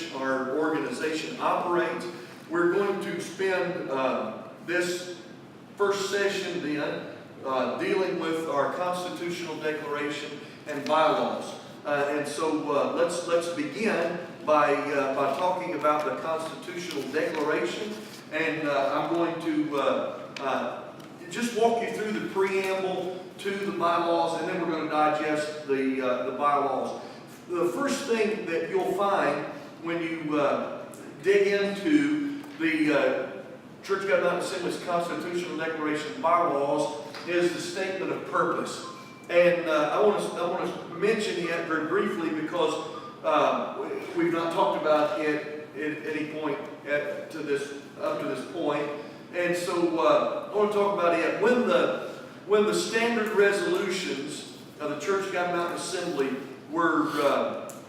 which our organization operates. We're going to spend this first session then dealing with our constitutional declaration and bylaws. And so let's begin by talking about the constitutional declaration. And I'm going to just walk you through the preamble to the bylaws, and then we're going to digest the bylaws. The first thing that you'll find when you dig into the Church of God Mountain Assembly's Constitutional Declaration and bylaws is the statement of purpose. And I want to mention it very briefly because we've not talked about it at any point up to this point. And so I want to talk about it. When the standard resolutions of the Church of God Mountain Assembly were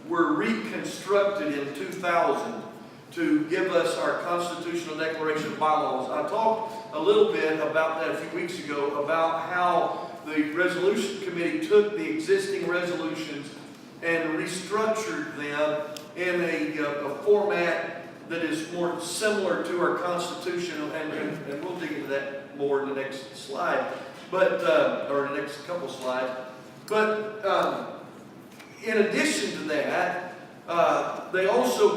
reconstructed in 2000 to give us our constitutional declaration bylaws, I talked a little bit about that a few weeks ago, about how the resolution committee took the existing resolutions and restructured them in a format that is more similar to our Constitution, and we'll dig into that more in the next slide, or the next couple slides. But in addition to that, they also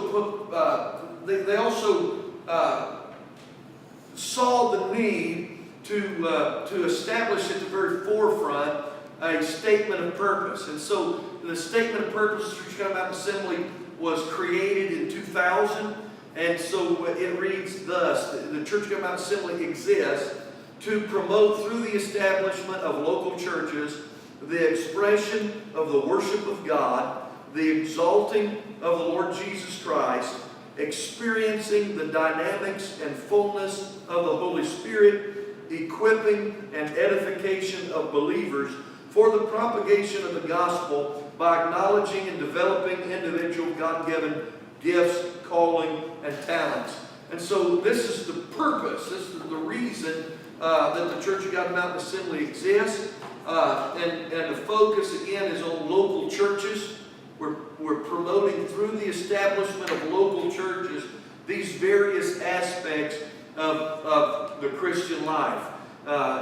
saw the need to establish at the very forefront a statement of purpose. And so the statement of purpose of the Church of God Mountain Assembly was created in 2000. And so it reads thus: the Church of God Mountain Assembly exists to promote through the establishment of local churches the expression of the worship of God, the exalting of the Lord Jesus Christ, experiencing the dynamics and fullness of the Holy Spirit, equipping and edification of believers for the propagation of the gospel by acknowledging and developing individual God-given gifts, calling, and talents. And so this is the purpose, this is the reason that the Church of God Mountain Assembly exists. And the focus again is on local churches. We're promoting through the establishment of local churches these various aspects of the Christian life.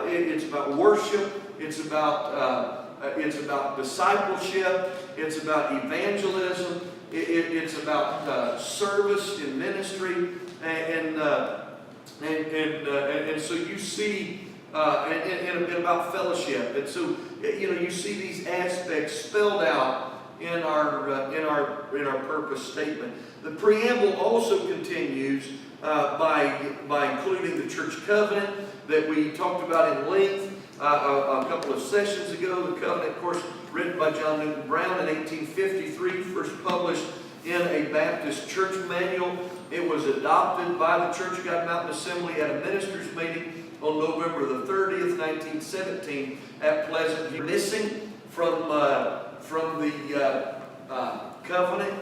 It's about worship. It's about discipleship. It's about evangelism. It's about service in ministry, and so you see, and about fellowship. And so you see these aspects spelled out in our purpose statement. The preamble also continues by including the church covenant that we talked about in length a couple of sessions ago. The covenant, of course, written by John Newton Brown in 1853, first published in a Baptist church manual. It was adopted by the Church of God Mountain Assembly at a ministers' meeting on November the 30th, 1917 at Pleasant View. Missing from the covenant,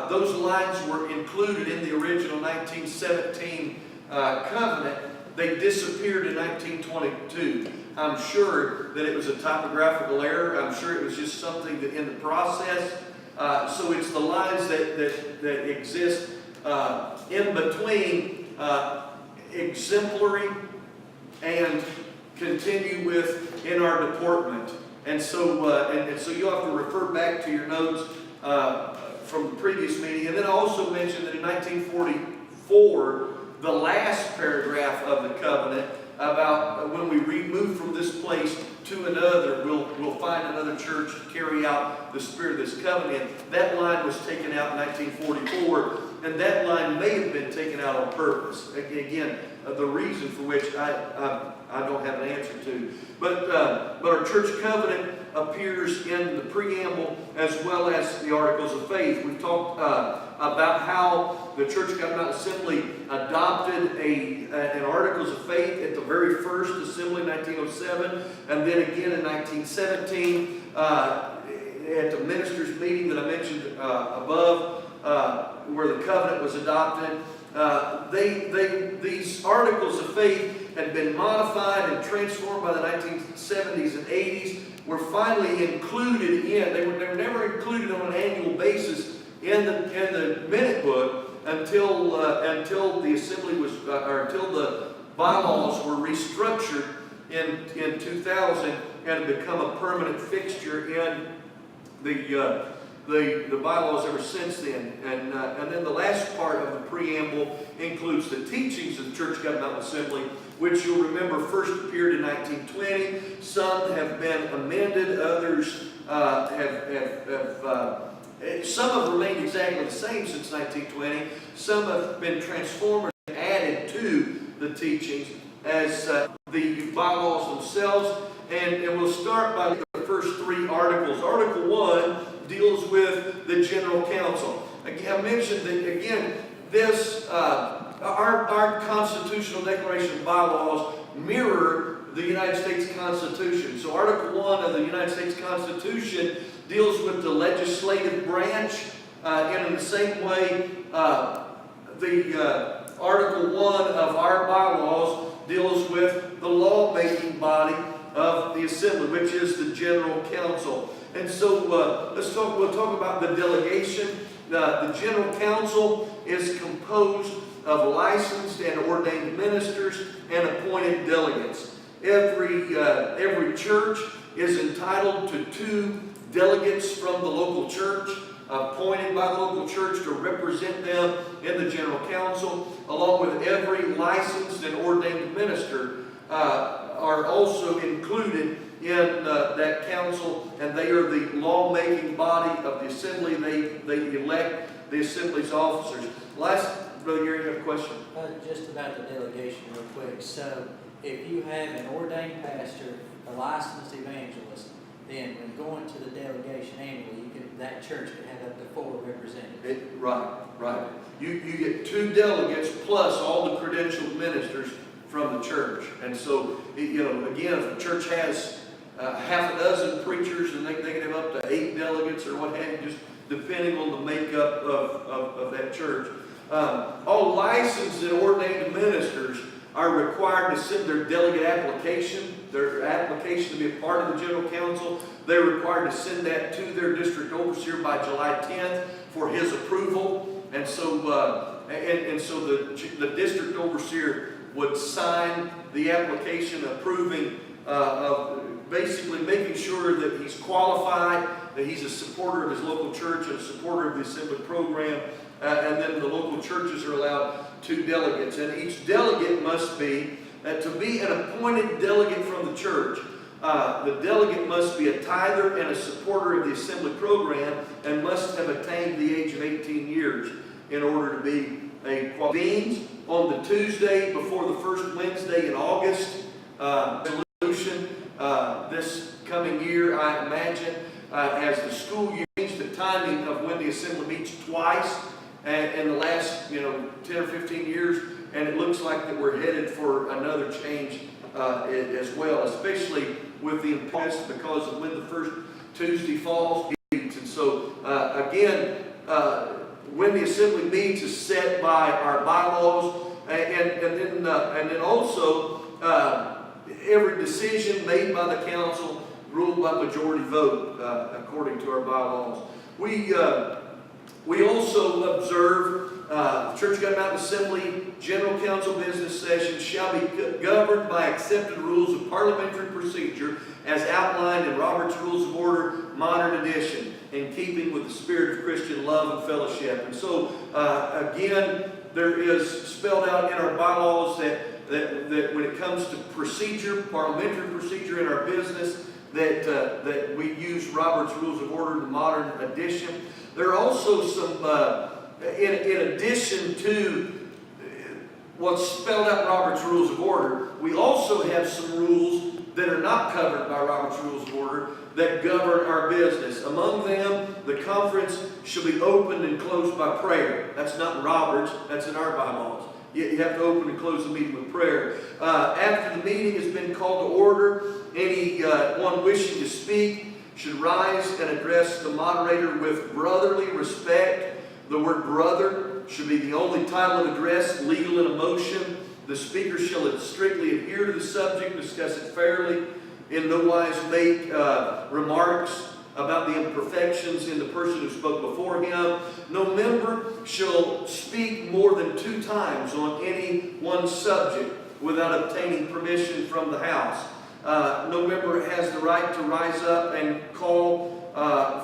those lines were included in the original 1917 covenant. They disappeared in 1922. I'm sure that it was a typographical error. I'm sure it was just something that in the process. So it's the lines that exist in between exemplary and continue with in our deportment. And so so you'll have to refer back to your notes from the previous meeting. And then I also mentioned that in 1944, the last paragraph of the covenant about when we move from this place to another, we'll find another church to carry out the spirit of this covenant. That line was taken out in 1944, and that line may have been taken out on purpose. Again, the reason for which I don't have an answer to. But our church covenant appears in the preamble as well as the Articles of Faith. We've talked about how the Church of God Mountain Assembly adopted an Articles of Faith at the very first assembly in 1907, and then again in 1917 at the ministers' meeting that I mentioned above, where the covenant was adopted. These Articles of Faith had been modified and transformed by the 1970s and 80s. Were finally included in. They were never included on an annual basis in the minute book. until the assembly was, or until the bylaws were restructured in 2000 and become a permanent fixture in the bylaws ever since then. And then the last part of the preamble includes the teachings of the Church Governmental Assembly, which you'll remember first appeared in 1920. Some have been amended, others some have remained exactly the same since 1920. Some have been transformed and added to the teachings as the bylaws themselves. And we'll start by the first three articles. Article 1 deals with the General Council. Again, I mentioned that, again, this, our Constitutional Declaration of Bylaws mirror the United States Constitution. So Article 1 of the United States Constitution deals with the legislative branch, and in the same way, the Article 1 of our bylaws deals with the lawmaking body of the Assembly, which is the General Council. And so we'll talk about the delegation. The General Council is composed of licensed and ordained ministers and appointed delegates. Every church is entitled to 2 delegates from the local church, appointed by the local church to represent them in the General Council, along with every licensed and ordained minister are also included in that council, and they are the lawmaking body of the Assembly. They elect the Assembly's officers. Brother Gary, you have a question? Just about the delegation real quick. So if you have an ordained pastor, a licensed evangelist, then when going to the delegation annually, that church could have up to 4 representatives. Right. You get 2 delegates plus all the credentialed ministers from the church. And so, again, if the church has half a dozen preachers, and they can have up to 8 delegates or what have you, just depending on the makeup of that church. All licensed and ordained ministers are required to send their delegate application, their application to be a part of the General Council. They're required to send that to their district overseer by July 10th for his approval. And so, the district overseer would sign the application approving of basically making sure that he's qualified, that he's a supporter of his local church and a supporter of the Assembly program. And then the local churches are allowed 2 delegates. And each delegate must be, to be an appointed delegate from the church, the delegate must be a tither and a supporter of the Assembly program and must have attained the age of 18 years in order to be a convened on the Tuesday before the first Wednesday in August. Resolution this coming year, I imagine, as the school year changed the timing of when the Assembly meets twice in the last 10 or 15 years, and it looks like that we're headed for another change as well, especially with the impetus because of when the first Tuesday falls. And so again, when the Assembly meets is set by our bylaws, and then also every decision made by the council ruled by majority vote according to our bylaws. We also observe the Church Governmental Assembly General Council business sessions shall be governed by accepted rules of parliamentary procedure as outlined in Robert's Rules of Order, Modern Edition, in keeping with the spirit of Christian love and fellowship. And so, again, there is spelled out in our bylaws that when it comes to procedure, parliamentary procedure in our business, that we use Robert's Rules of Order, the Modern Edition. There are also some, in addition to what's spelled out in Robert's Rules of Order, we also have some rules that are not covered by Robert's Rules of Order that govern our business. Among them, the conference shall be opened and closed by prayer. That's not in Robert's, that's in our bylaws. You have to open and close the meeting with prayer. After the meeting has been called to order, anyone wishing to speak should rise and address the moderator with brotherly respect. The word brother should be the only title of address, legal in a motion. The speaker shall strictly adhere to the subject, discuss it fairly, in no wise make remarks about the imperfections in the person who spoke before him. No member shall speak more than 2 times on any one subject without obtaining permission from the House. No member has the right to rise up and call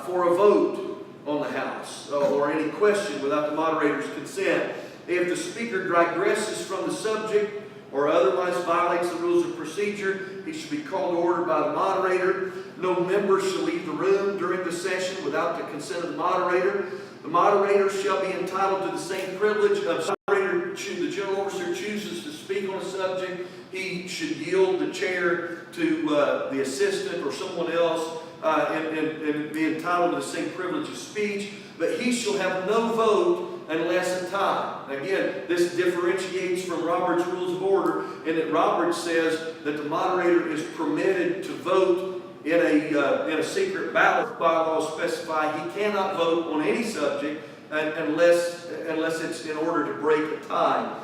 for a vote on the House or any question without the moderator's consent. If the speaker digresses from the subject or otherwise violates the rules of procedure, he should be called to order by the moderator. No member shall leave the room during the session without the consent of the moderator. The moderator shall be entitled to the same privilege of the moderator. The general overseer chooses to speak on a subject, he should yield the chair to the assistant or someone else and be entitled to the same privilege of speech. But he shall have no vote unless a tie. Again, this differentiates from Robert's Rules of Order in that Roberts says that the moderator is permitted to vote in a secret ballot. Bylaws specify he cannot vote on any subject unless it's in order to break a tie.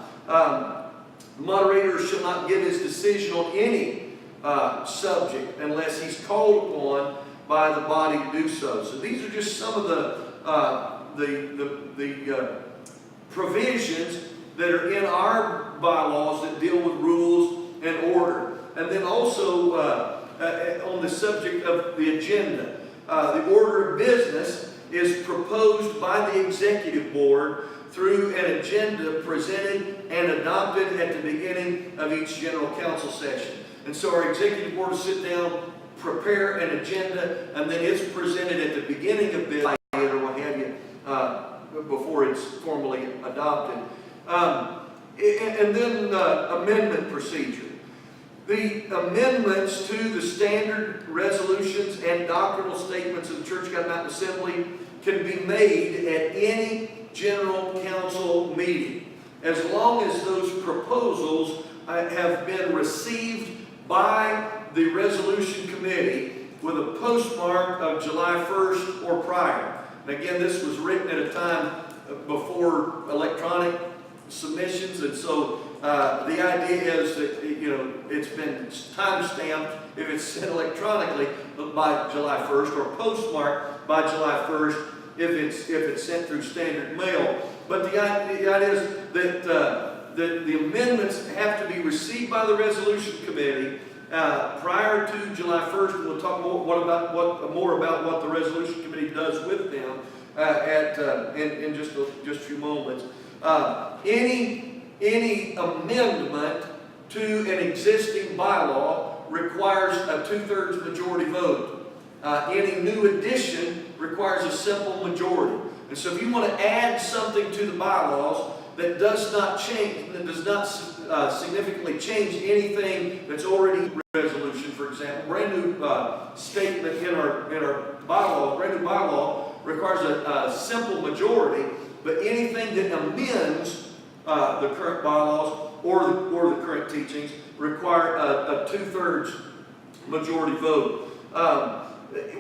The moderator shall not give his decision on any subject unless he's called upon by the body to do so. So these are just some of the provisions that are in our bylaws that deal with rules and order. And then also on the subject of the agenda, the order of business is proposed by the executive board through an agenda presented and adopted at the beginning of each general council session. And so our executive board will sit down, prepare an agenda, and then it's presented at the beginning of business or what have you, before it's formally adopted. And then amendment procedure. The amendments to the standard resolutions and doctrinal statements of the Church of God Mountain Assembly can be made at any general council meeting, as long as those proposals have been received by the resolution committee with a postmark of July 1st or prior. And again, this was written at a time before electronic submissions, and so the idea is that it's been time-stamped if it's sent electronically by July 1st or postmarked by July 1st if it's sent through standard mail. But the idea is that the amendments have to be received by the resolution committee prior to July 1st, and we'll talk more about what the resolution committee does with them in just a few moments. Any amendment to an existing bylaw requires a 2/3 majority vote. Any new addition requires a simple majority. And so if you want to add something to the bylaws that does not significantly change anything that's already in resolution, for example, brand new statement in our bylaw, brand new bylaw requires a simple majority, but anything that amends the current bylaws or the current teachings require a 2/3 majority vote.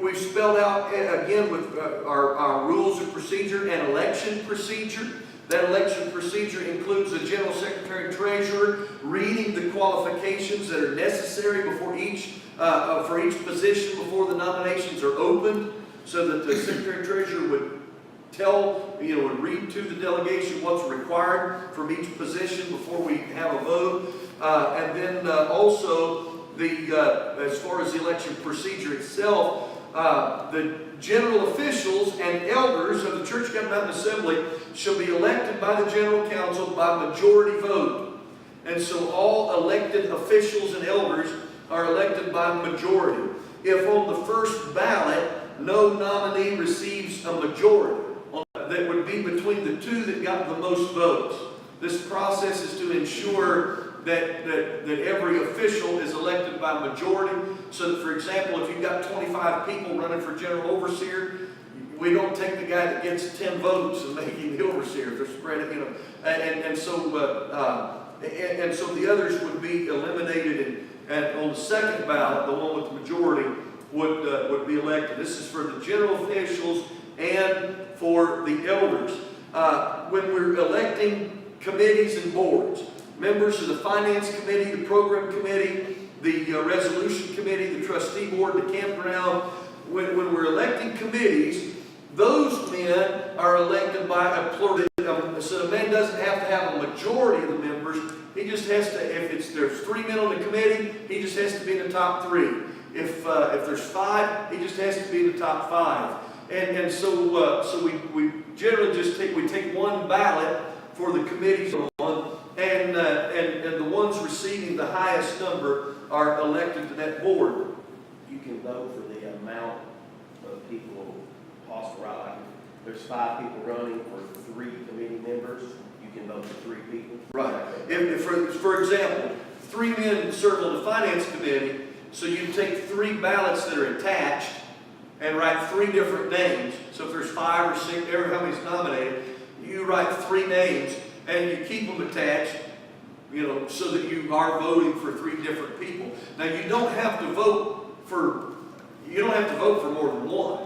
We've spelled out again with our rules of procedure and election procedure. That election procedure includes the General Secretary and Treasurer reading the qualifications that are necessary before for each position before the nominations are opened, so that the Secretary and Treasurer would would read to the delegation what's required from each position before we have a vote. And then also, as far as the election procedure itself, the general officials and elders of the Church of God Mountain Assembly shall be elected by the General Council by majority vote. And so all elected officials and elders are elected by majority. If on the first ballot no nominee receives a majority, that would be between the two that got the most votes. This process is to ensure that every official is elected by majority, so that, for example, if you've got 25 people running for general overseer, we don't take the guy that gets 10 votes and make him the overseer. They're spread it, and so the others would be eliminated, and on the second ballot, the one with the majority would be elected. This is for the general officials and for the elders. When we're electing committees and boards, members of the Finance Committee, the Program Committee, the Resolution Committee, the Trustee Board, the Campground, when we're electing committees, those men are elected by a plurality. So the man doesn't have to have a majority of the members. He just has to, if there's 3 men on the committee, he just has to be in the top 3. If there's 5, he just has to be in the top 5. And so we generally just take one ballot for the committees on, and the ones receiving the highest number are elected to that board. You can vote for the amount of people possible, right? Like if there's 5 people running for 3 committee members, you can vote for 3 people. Right. If for example, 3 men serve on the finance committee, so you take 3 ballots that are attached and write 3 different names. So if there's 5 or 6, ever how many's nominated, you write 3 names and you keep them attached, so that you are voting for 3 different people. Now you don't have to vote for more than one,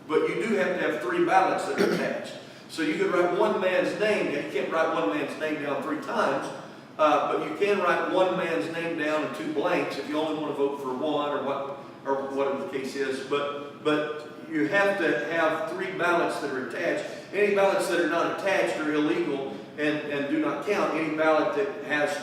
but you do have to have 3 ballots that are attached. So you could write one man's name. You can't write one man's name down 3 times, but you can write one man's name down and 2 blanks if you only want to vote for one or whatever the case is. But you have to have 3 ballots that are attached. Any ballots that are not attached are illegal and do not count. Any ballot that has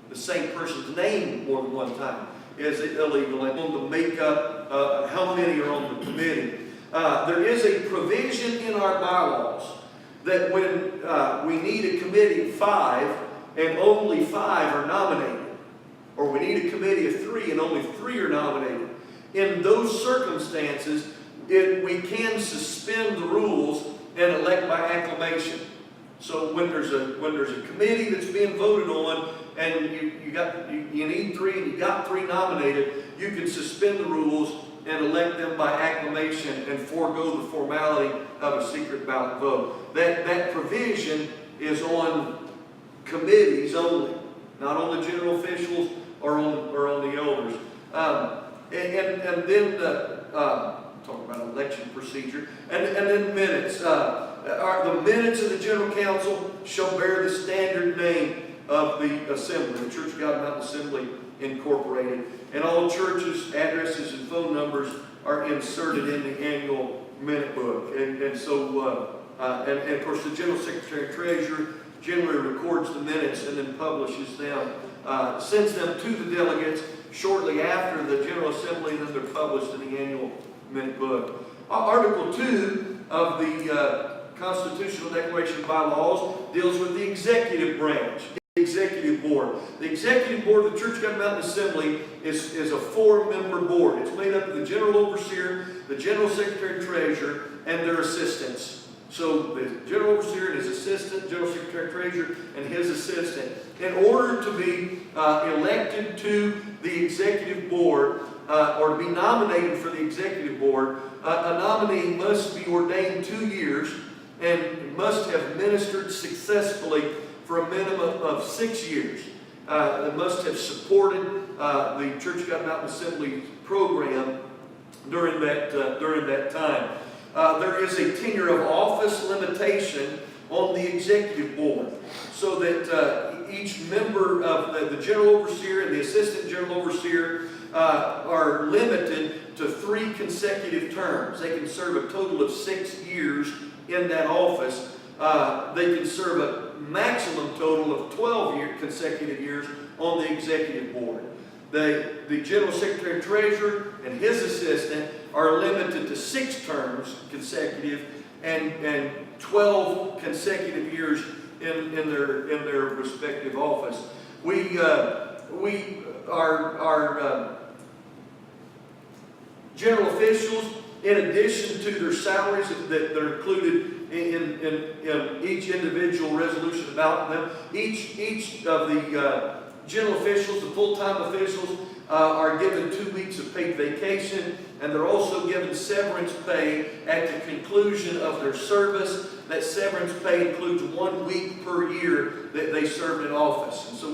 the same person's name more than one time is illegal, and on to make up how many are on the committee. There is a provision in our bylaws that when we need a committee of 5 and only 5 are nominated, or we need a committee of 3 and only 3 are nominated, in those circumstances, we can suspend the rules and elect by acclamation. So when there's a committee that's being voted on, and you need 3 and you got 3 nominated, you can suspend the rules and elect them by acclamation and forego the formality of a secret ballot vote. That provision is on committees only, not on the general officials or on the elders. And then talk about election procedure, and then minutes. The minutes of the General Council shall bear the standard name of the assembly, the Church of God Mountain Assembly Incorporated, and all churches' addresses and phone numbers are inserted in the annual minute book. And of course the General Secretary and Treasurer generally records the minutes and then publishes them, sends them to the delegates shortly after the General Assembly, and then they're published in the annual minute book. Article 2 of the Constitutional Declaration of Bylaws deals with the executive branch, the executive board. The executive board of the Church of God Mountain Assembly is a 4-member board. It's made up of the general overseer, the general secretary and treasurer, and their assistants. So the general overseer and his assistant, general secretary and treasurer, and his assistant. In order to be elected to the executive board, or to be nominated for the executive board, a nominee must be ordained 2 years and must have ministered successfully for a minimum of 6 years. They must have supported the Church of God Mountain Assembly program during that time. There is a tenure of office limitation on the executive board, so that each member of the general overseer and the assistant general overseer are limited to 3 consecutive terms. They can serve a total of 6 years in that office. They can serve a maximum total of 12 consecutive years on the executive board. The General Secretary and Treasurer and his assistant are limited to 6 terms consecutive and 12 consecutive years in their respective office. Our general officials, in addition to their salaries that are included in each individual resolution about them, each of the general officials, the full-time officials, are given 2 weeks of paid vacation, and they're also given severance pay at the conclusion of their service. That severance pay includes 1 week per year that they served in office. And so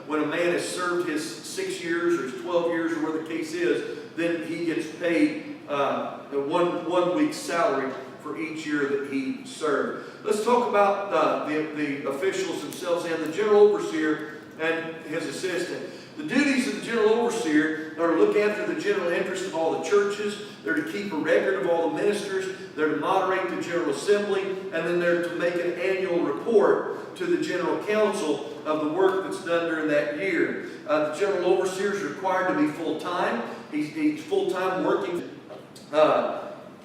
when a man has served his 6 years or his 12 years or whatever the case is, then he gets paid one week's salary for each year that he served. Let's talk about the officials themselves and the general overseer and his assistant. The duties of the general overseer to look after the general interest of all the churches. They're to keep a record of all the ministers. They're to moderate the General Assembly. And then they're to make an annual report to the General Council of the work that's done during that year. The General Overseer is required to be full-time. He's full-time working.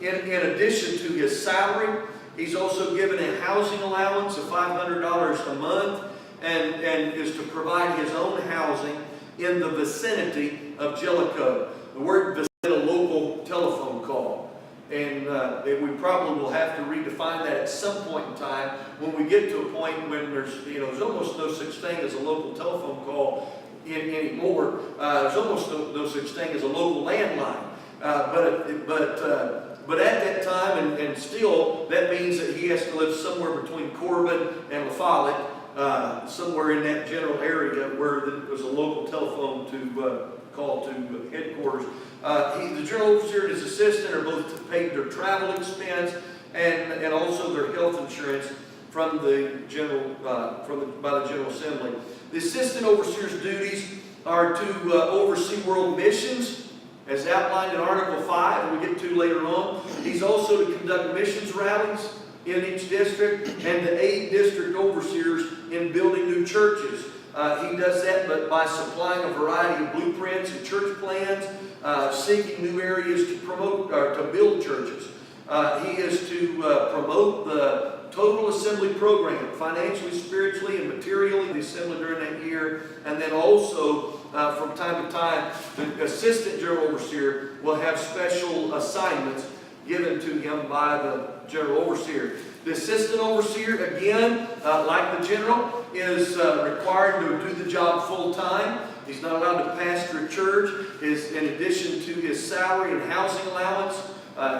In addition to his salary, he's also given a housing allowance of $500 a month and is to provide his own housing in the vicinity of Jellicoe. The word vicinity is a local telephone call. And we probably will have to redefine that at some point in time when we get to a point when there's almost no such thing as a local telephone call anymore. There's almost no such thing as a local landline. But at that time, and still, that means that he has to live somewhere between Corbin and La Follette, somewhere in that general area where there was a local telephone to call to headquarters. The General Overseer and his assistant are both paid their travel expense and also their health insurance from the by the General Assembly. The Assistant Overseer's duties are to oversee world missions, as outlined in Article 5, and we get to later on. He's also to conduct missions rallies in each district and to aid district overseers in building new churches. He does that but by supplying a variety of blueprints and church plans, seeking new areas to promote or to build churches. He is to promote the total assembly program, financially, spiritually, and materially, the assembly during that year. And then also, from time to time, the Assistant General Overseer will have special assignments given to him by the General Overseer. The Assistant Overseer, again, like the General, is required to do the job full-time. He's not allowed to pastor a church. In addition to his salary and housing allowance,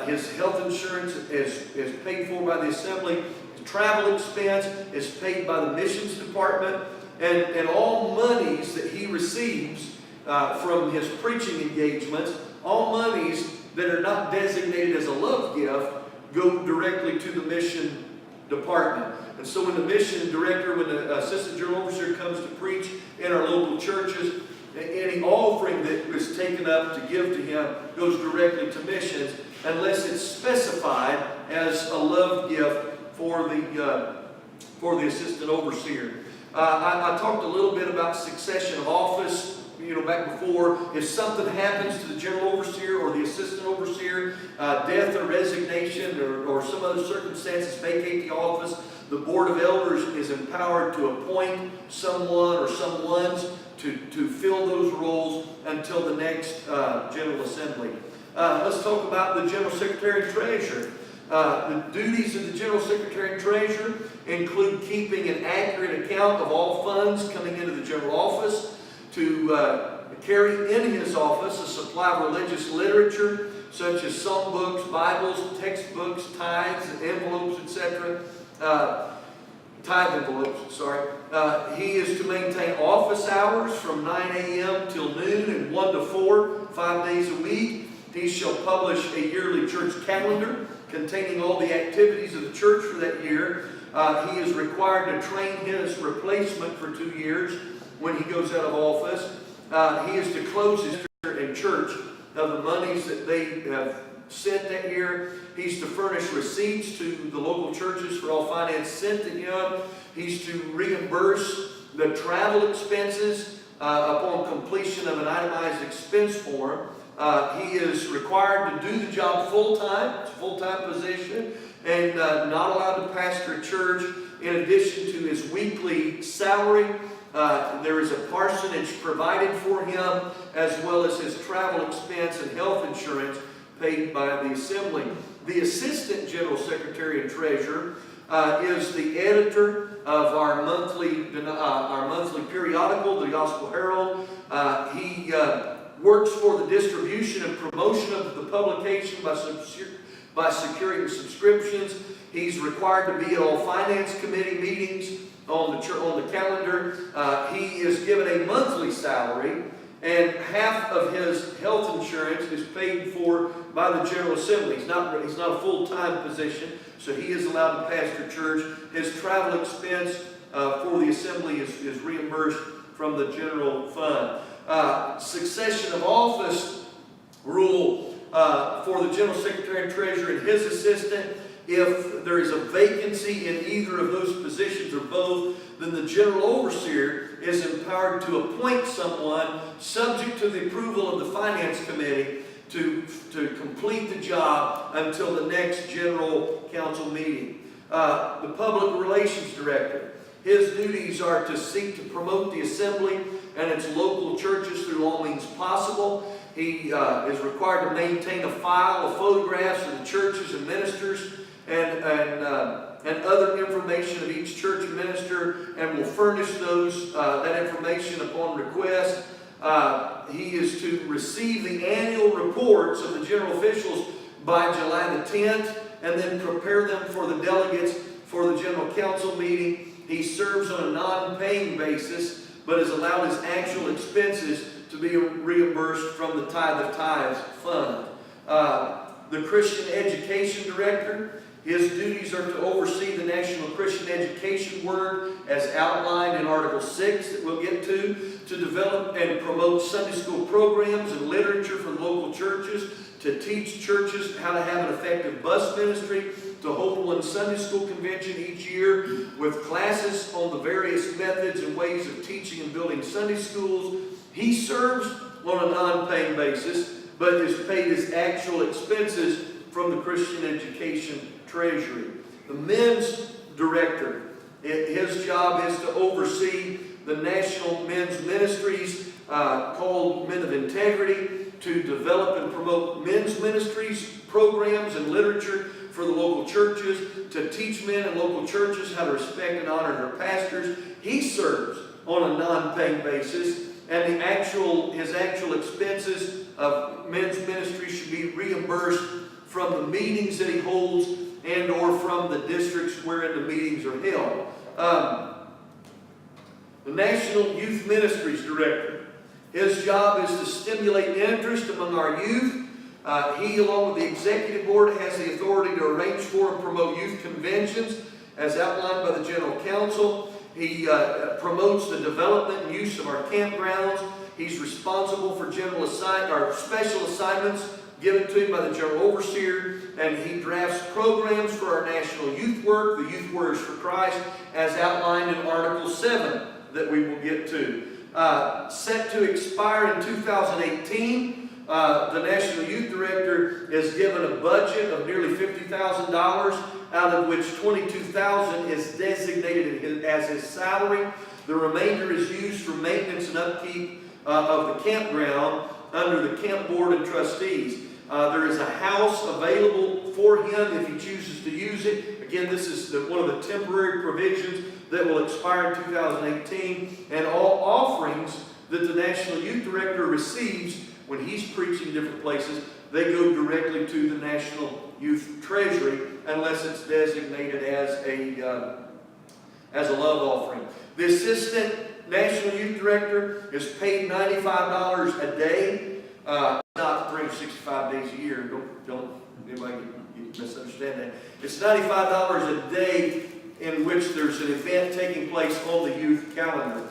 his health insurance is paid for by the Assembly. His travel expense is paid by the missions department. And all monies that he receives from his preaching engagements, all monies that are not designated as a love gift, go directly to the mission department. And so when the mission director, when the Assistant General Overseer comes to preach in our local churches, any offering that is taken up to give to him goes directly to missions, unless it's specified as a love gift for the Assistant Overseer. I talked a little bit about succession of office, back before. If something happens to the General Overseer or the Assistant Overseer, death or resignation or some other circumstances vacate the office, the Board of Elders is empowered to appoint someone or someones to fill those roles until the next General Assembly. Let's talk about the General Secretary and Treasurer. The duties of the General Secretary and Treasurer include keeping an accurate account of all funds coming into the General Office, to carry in his office a supply of religious literature, such as songbooks, Bibles, textbooks, tithes, and envelopes, etc. Tithe envelopes, sorry. He is to maintain office hours from 9 a.m. till noon and 1 to 4, 5 days a week. He shall publish a yearly church calendar containing all the activities of the church for that year. He is required to train his replacement for 2 years when he goes out of office. He is to close his church of the monies that they have sent that year. He's to furnish receipts to the local churches for all finance sent to him. He's to reimburse the travel expenses upon completion of an itemized expense form. He is required to do the job full-time. It's a full-time position, and not allowed to pastor a church. In addition to his weekly salary, there is a parsonage provided for him, as well as his travel expense and health insurance paid by the Assembly. The Assistant General Secretary and Treasurer is the editor of our monthly periodical, the Gospel Herald. He works for the distribution and promotion of the publication by securing subscriptions. He's required to be at all finance committee meetings on the calendar. He is given a monthly salary, and half of his health insurance is paid for by the General Assembly. He's not a full-time position, so he is allowed to pastor church. His travel expense for the Assembly is reimbursed from the general fund. Succession of office rule for the general secretary and treasurer and his assistant. If there is a vacancy in either of those positions or both, then the general overseer is empowered to appoint someone subject to the approval of the finance committee to complete the job until the next general council meeting. The public relations director, his duties are to seek to promote the assembly and its local churches through all means possible. He is required to maintain a file of photographs of the churches and ministers and other information of each church and minister, and will furnish that information upon request. He is to receive the annual reports of the general officials by July the 10th, and then prepare them for the delegates for the general council meeting. He serves on a non-paying basis, but is allowed his actual expenses to be reimbursed from the Tithe of Tithes fund. The Christian Education Director, his duties are to oversee the National Christian Education Word as outlined in Article 6 that we'll get to develop and promote Sunday school programs and literature for local churches, to teach churches how to have an effective bus ministry, to hold one Sunday school convention each year with classes on the various methods and ways of teaching and building Sunday schools. He serves on a non-paying basis, but is paid his actual expenses from the Christian Education Treasury. The men's director, his job is to oversee the national men's ministries called Men of Integrity, to develop and promote men's ministries, programs, and literature for the local churches, to teach men in local churches how to respect and honor their pastors. He serves on a non-paying basis, and his actual expenses of men's ministry should be reimbursed from the meetings that he holds and or from the districts wherein the meetings are held. The National Youth Ministries Director, his job is to stimulate interest among our youth. He, along with the executive board, has the authority to arrange for and promote youth conventions as outlined by the General Council. He promotes the development and use of our campgrounds. He's responsible for special assignments given to him by the General Overseer, and he drafts programs for our national youth work, the Youth Warriors for Christ, as outlined in Article 7 that we will get to. Set to expire in 2018, the National Youth Director is given a budget of nearly $50,000, out of which $22,000 is designated as his salary. The remainder is used for maintenance and upkeep of the campground under the Camp Board and Trustees. There is a house available for him if he chooses to use it. Again, this is one of the temporary provisions that will expire in 2018. And all offerings that the National Youth Director receives when he's preaching in different places, they go directly to the National Youth Treasury unless it's designated as a love offering. The Assistant National Youth Director is paid $95 a day. Not 365 days a year. Don't anybody misunderstand that. It's $95 a day in which there's an event taking place on the youth calendar.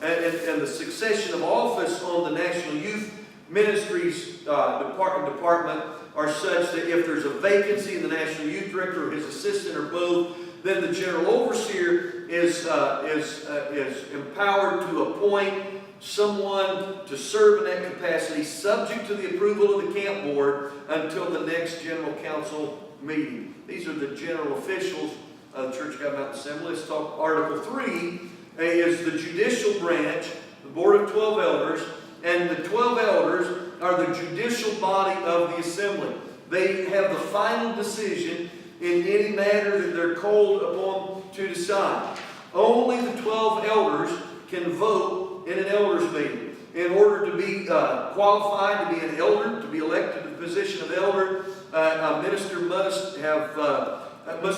And the succession of office on the National Youth Ministries department are such that if there's a vacancy in the National Youth Director or his assistant or both, then the General Overseer is empowered to appoint someone to serve in that capacity, subject to the approval of the camp board until the next General Council meeting. These are the general officials of the Church of God Mountain Assembly. Let's talk Article 3 is the judicial branch, the Board of 12 Elders, and the 12 Elders are the judicial body of the Assembly. They have the final decision in any matter that they're called upon to decide. Only the 12 Elders can vote in an elders meeting. In order to be qualified to be an elder, to be elected to the position of elder, a minister must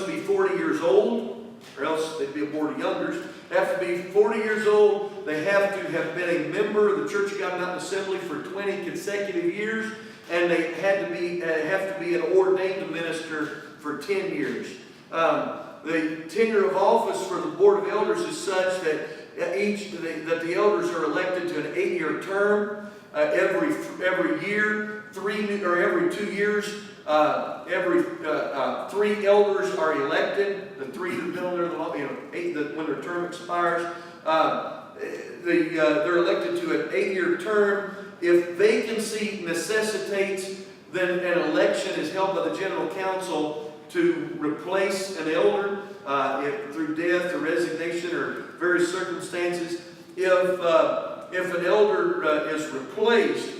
be 40 years old, or else they'd be a board of youngers. They have to be 40 years old. They have to have been a member of the Church of God Mountain Assembly for 20 consecutive years, and they have to be an ordained minister for 10 years. The tenure of office for the Board of Elders is such that that the elders are elected to an 8-year term, every year, every 2 years, every 3 elders are elected. The 3 who've been on there, 8 when their term expires, they're elected to an 8-year term. If vacancy necessitates, then an election is held by the general council to replace an elder through death or resignation or various circumstances. If an elder is replaced,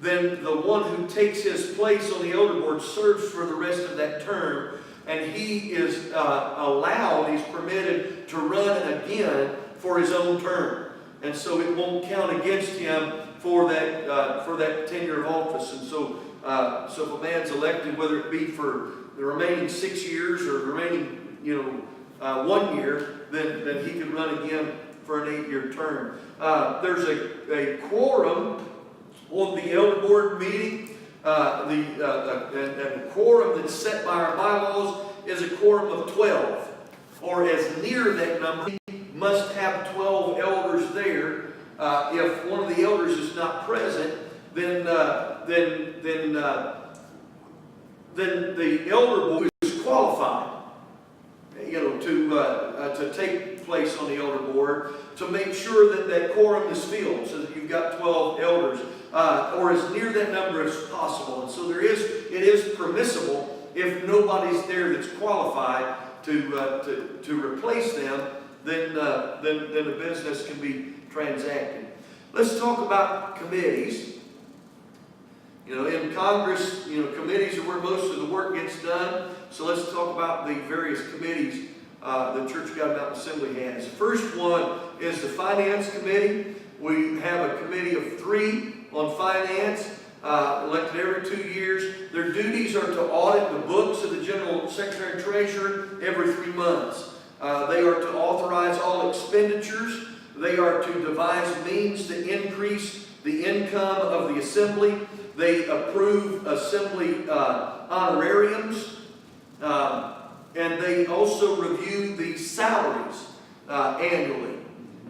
then the one who takes his place on the elder board serves for the rest of that term, and he is he's permitted to run again for his own term. And so it won't count against him for that tenure of office. And so if a man's elected, whether it be for the remaining 6 years or the remaining 1 year, then he can run again for an 8-year term. There's a quorum on the elder board meeting. And the quorum that's set by our bylaws is a quorum of 12, or as near that number. Must have 12 elders there. If one of the elders is not present, then the elder board is qualified, to take place on the elder board, to make sure that that quorum is filled, so that you've got 12 elders, or as near that number as possible. And so it is permissible, if nobody's there that's qualified to replace them, then the business can be transacted. Let's talk about committees. In Congress, committees are where most of the work gets done. So let's talk about the various committees the Church of God Mountain Assembly has. The first one is the Finance Committee. We have a committee of 3 on finance, elected every 2 years. Their duties are to audit the books of the General Secretary and Treasurer every 3 months. They are to authorize all expenditures. They are to devise means to increase the income of the assembly. They approve assembly honorariums. And they also review the salaries annually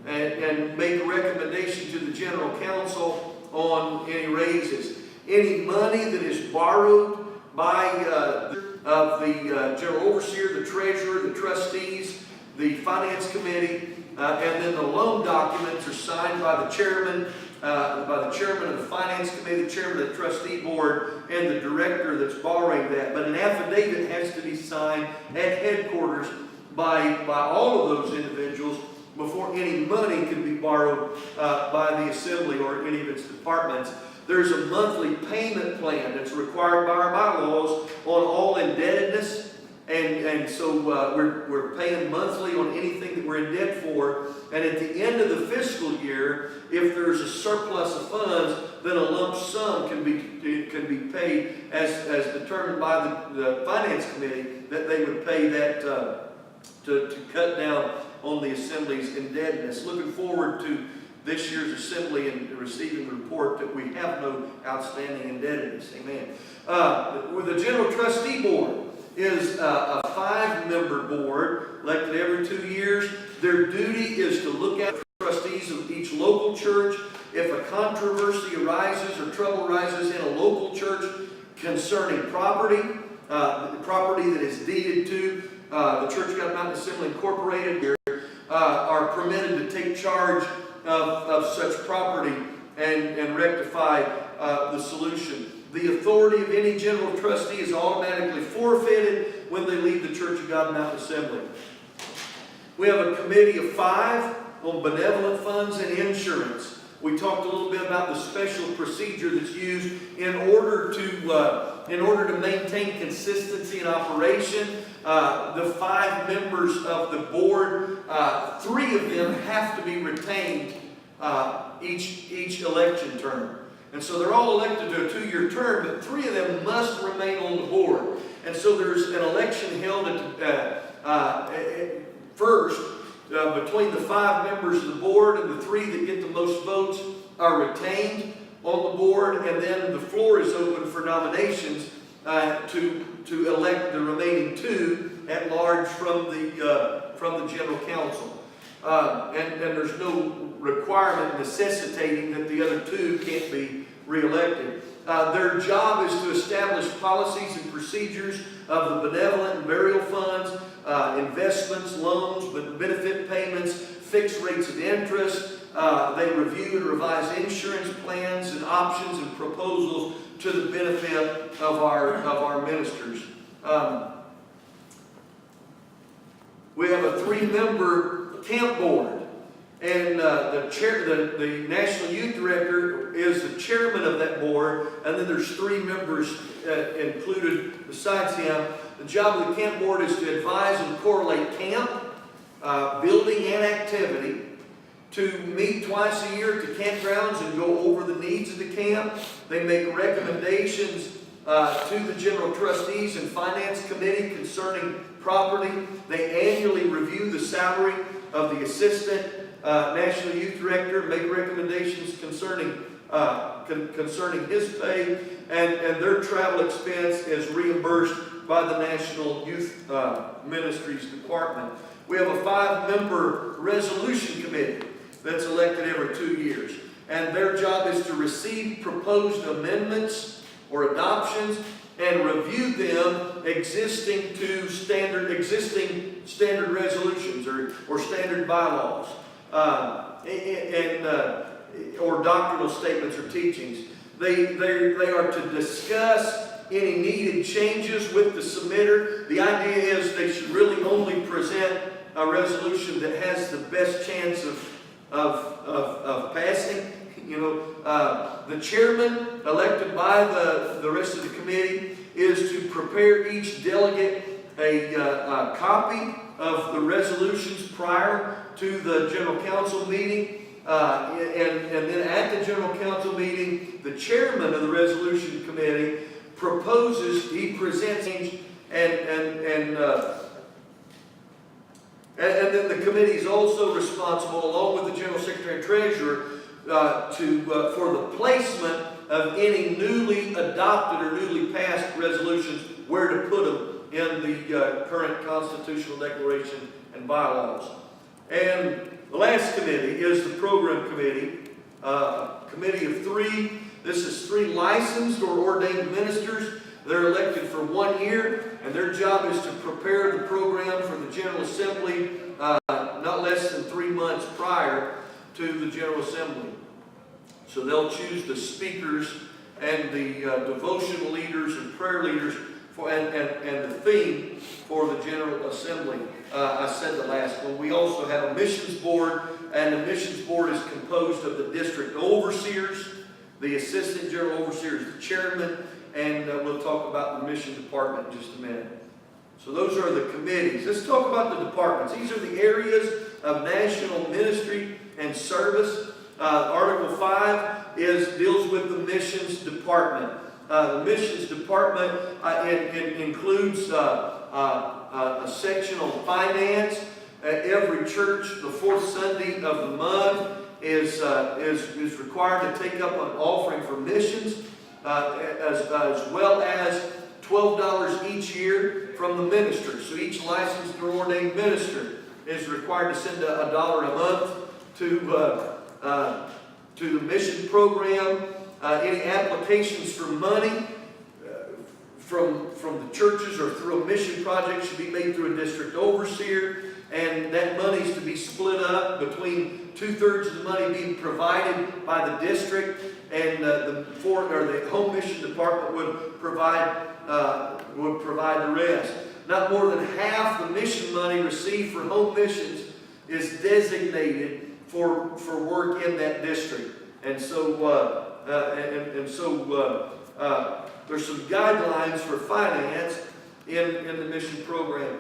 and make a recommendation to the general council on any raises. Any money that is borrowed by the general overseer, the treasurer, the trustees, the finance committee, and then the loan documents are signed by the chairman of the finance committee, the chairman of the trustee board, and the director that's borrowing that. But an affidavit has to be signed at headquarters by all of those individuals before any money can be borrowed by the assembly or any of its departments. There's a monthly payment plan that's required by our bylaws on all indebtedness. And so we're paying monthly on anything that we're in debt for. And at the end of the fiscal year, if there's a surplus of funds, then a lump sum can be paid as determined by the finance committee, that they would pay that to cut down on the assembly's indebtedness. Looking forward to this year's assembly and receiving the report that we have no outstanding indebtedness. Amen. With the General Trustee Board is a 5-member board elected every 2 years. Their duty is to look at the trustees of each local church. If a controversy arises or trouble arises in a local church concerning property that is deeded to the Church of God Mountain Assembly Incorporated, here are permitted to take charge of such property and rectify the solution. The authority of any general trustee is automatically forfeited when they leave the Church of God Mountain Assembly. We have a committee of 5 on benevolent funds and insurance. We talked a little bit about the special procedure that's used in order to maintain consistency in operation. The 5 members of the board, 3 of them have to be retained each election term. And so they're all elected to a 2-year term, but 3 of them must remain on the board. And so there's an election held first between the 5 members of the board, and the 3 that get the most votes are retained on the board, and then the floor is open for nominations to elect the remaining 2 at large from the general council. and there's no requirement necessitating that the other two can't be reelected. Their job is to establish policies and procedures of the benevolent and burial funds, investments, loans, benefit payments, fixed rates of interest. They review and revise insurance plans and options and proposals to the benefit of our ministers. We have a 3-member camp board. And the National Youth Director is the chairman of that board, and then there's 3 members included besides him. The job of the camp board is to advise and correlate camp, building and activity, to meet twice a year at the campgrounds and go over the needs of the camp. They make recommendations to the general trustees and finance committee concerning property. They annually review the salary of the assistant National Youth Director, make recommendations concerning his pay, and their travel expense is reimbursed by the National Youth Ministries Department. We have a 5-member resolution committee that's elected every 2 years, and their job is to receive proposed amendments or adoptions and review them existing standard resolutions or standard bylaws. Or doctrinal statements or teachings. They are to discuss any needed changes with the submitter. The idea is they should really only present a resolution that has the best chance of passing. The chairman, elected by the rest of the committee, is to prepare each delegate a copy of the resolutions prior to the general council meeting. And then at the general council meeting, the chairman of the resolution committee he presents, and then the committee is also responsible, along with the general secretary and treasurer, for the placement of any newly adopted or newly passed resolutions, where to put them in the current constitutional declaration and bylaws. And the last committee is the program committee, committee of 3. This is 3 licensed or ordained ministers. They're elected for 1 year, and their job is to prepare the program for the General Assembly not less than 3 months prior to the General Assembly. So they'll choose the speakers and the devotional leaders and prayer leaders and the theme for the General Assembly. I said the last one. We also have a missions board, and the missions board is composed of the district overseers, the assistant general overseers, the chairman, and we'll talk about the mission department in just a minute. So those are the committees. Let's talk about the departments. These are the areas of national ministry and service. Article 5 deals with the missions department. The missions department includes a section on finance. Every church, the 4th Sunday of the month, is required to take up an offering for missions, as well as $12 each year from the minister. So each licensed or ordained minister is required to send $1 a month to the mission program. Any applications for money from the churches or through a mission project should be made through a district overseer, and that money is to be split up between 2/3 of the money being provided by the district, and the home mission department would provide the rest. Not more than half the mission money received for home missions is designated for work in that district, and so there's some guidelines for finance in the mission program.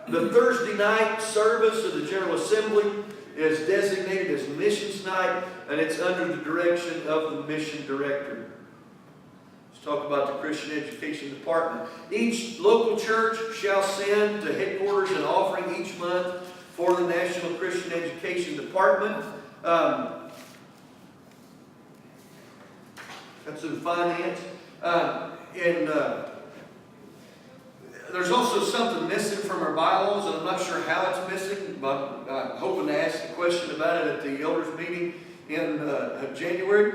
The Thursday night service of the General Assembly is designated as Missions Night, and it's under the direction of the Mission Director. Let's talk about the Christian Education Department. Each local church shall send to headquarters an offering each month for the National Christian Education Department. That's in finance. There's also something missing from our bylaws, and I'm not sure how it's missing. hoping to ask a question about it at the elders meeting in January.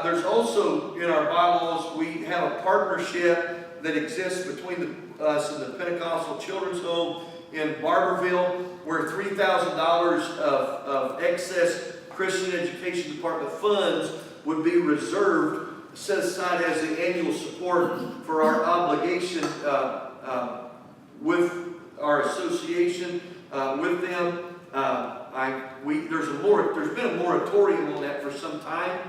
There's also, in our bylaws, we have a partnership that exists between us and the Pentecostal Children's Home in Barberville, where $3,000 of excess Christian Education Department funds would be reserved, set aside as the annual support for our obligation with our association with them. There's been a moratorium on that for some time,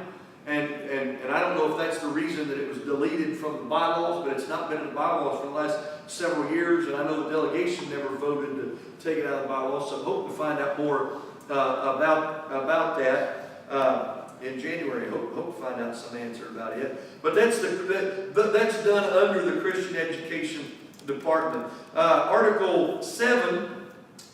and I don't know if that's the reason that it was deleted from the bylaws, but it's not been in the bylaws for the last several years, and I know the delegation never voted to take it out of the bylaws, so I'm hoping to find out more about that in January. Hope to find out some answer about it. But that's done under the Christian Education Department. Article 7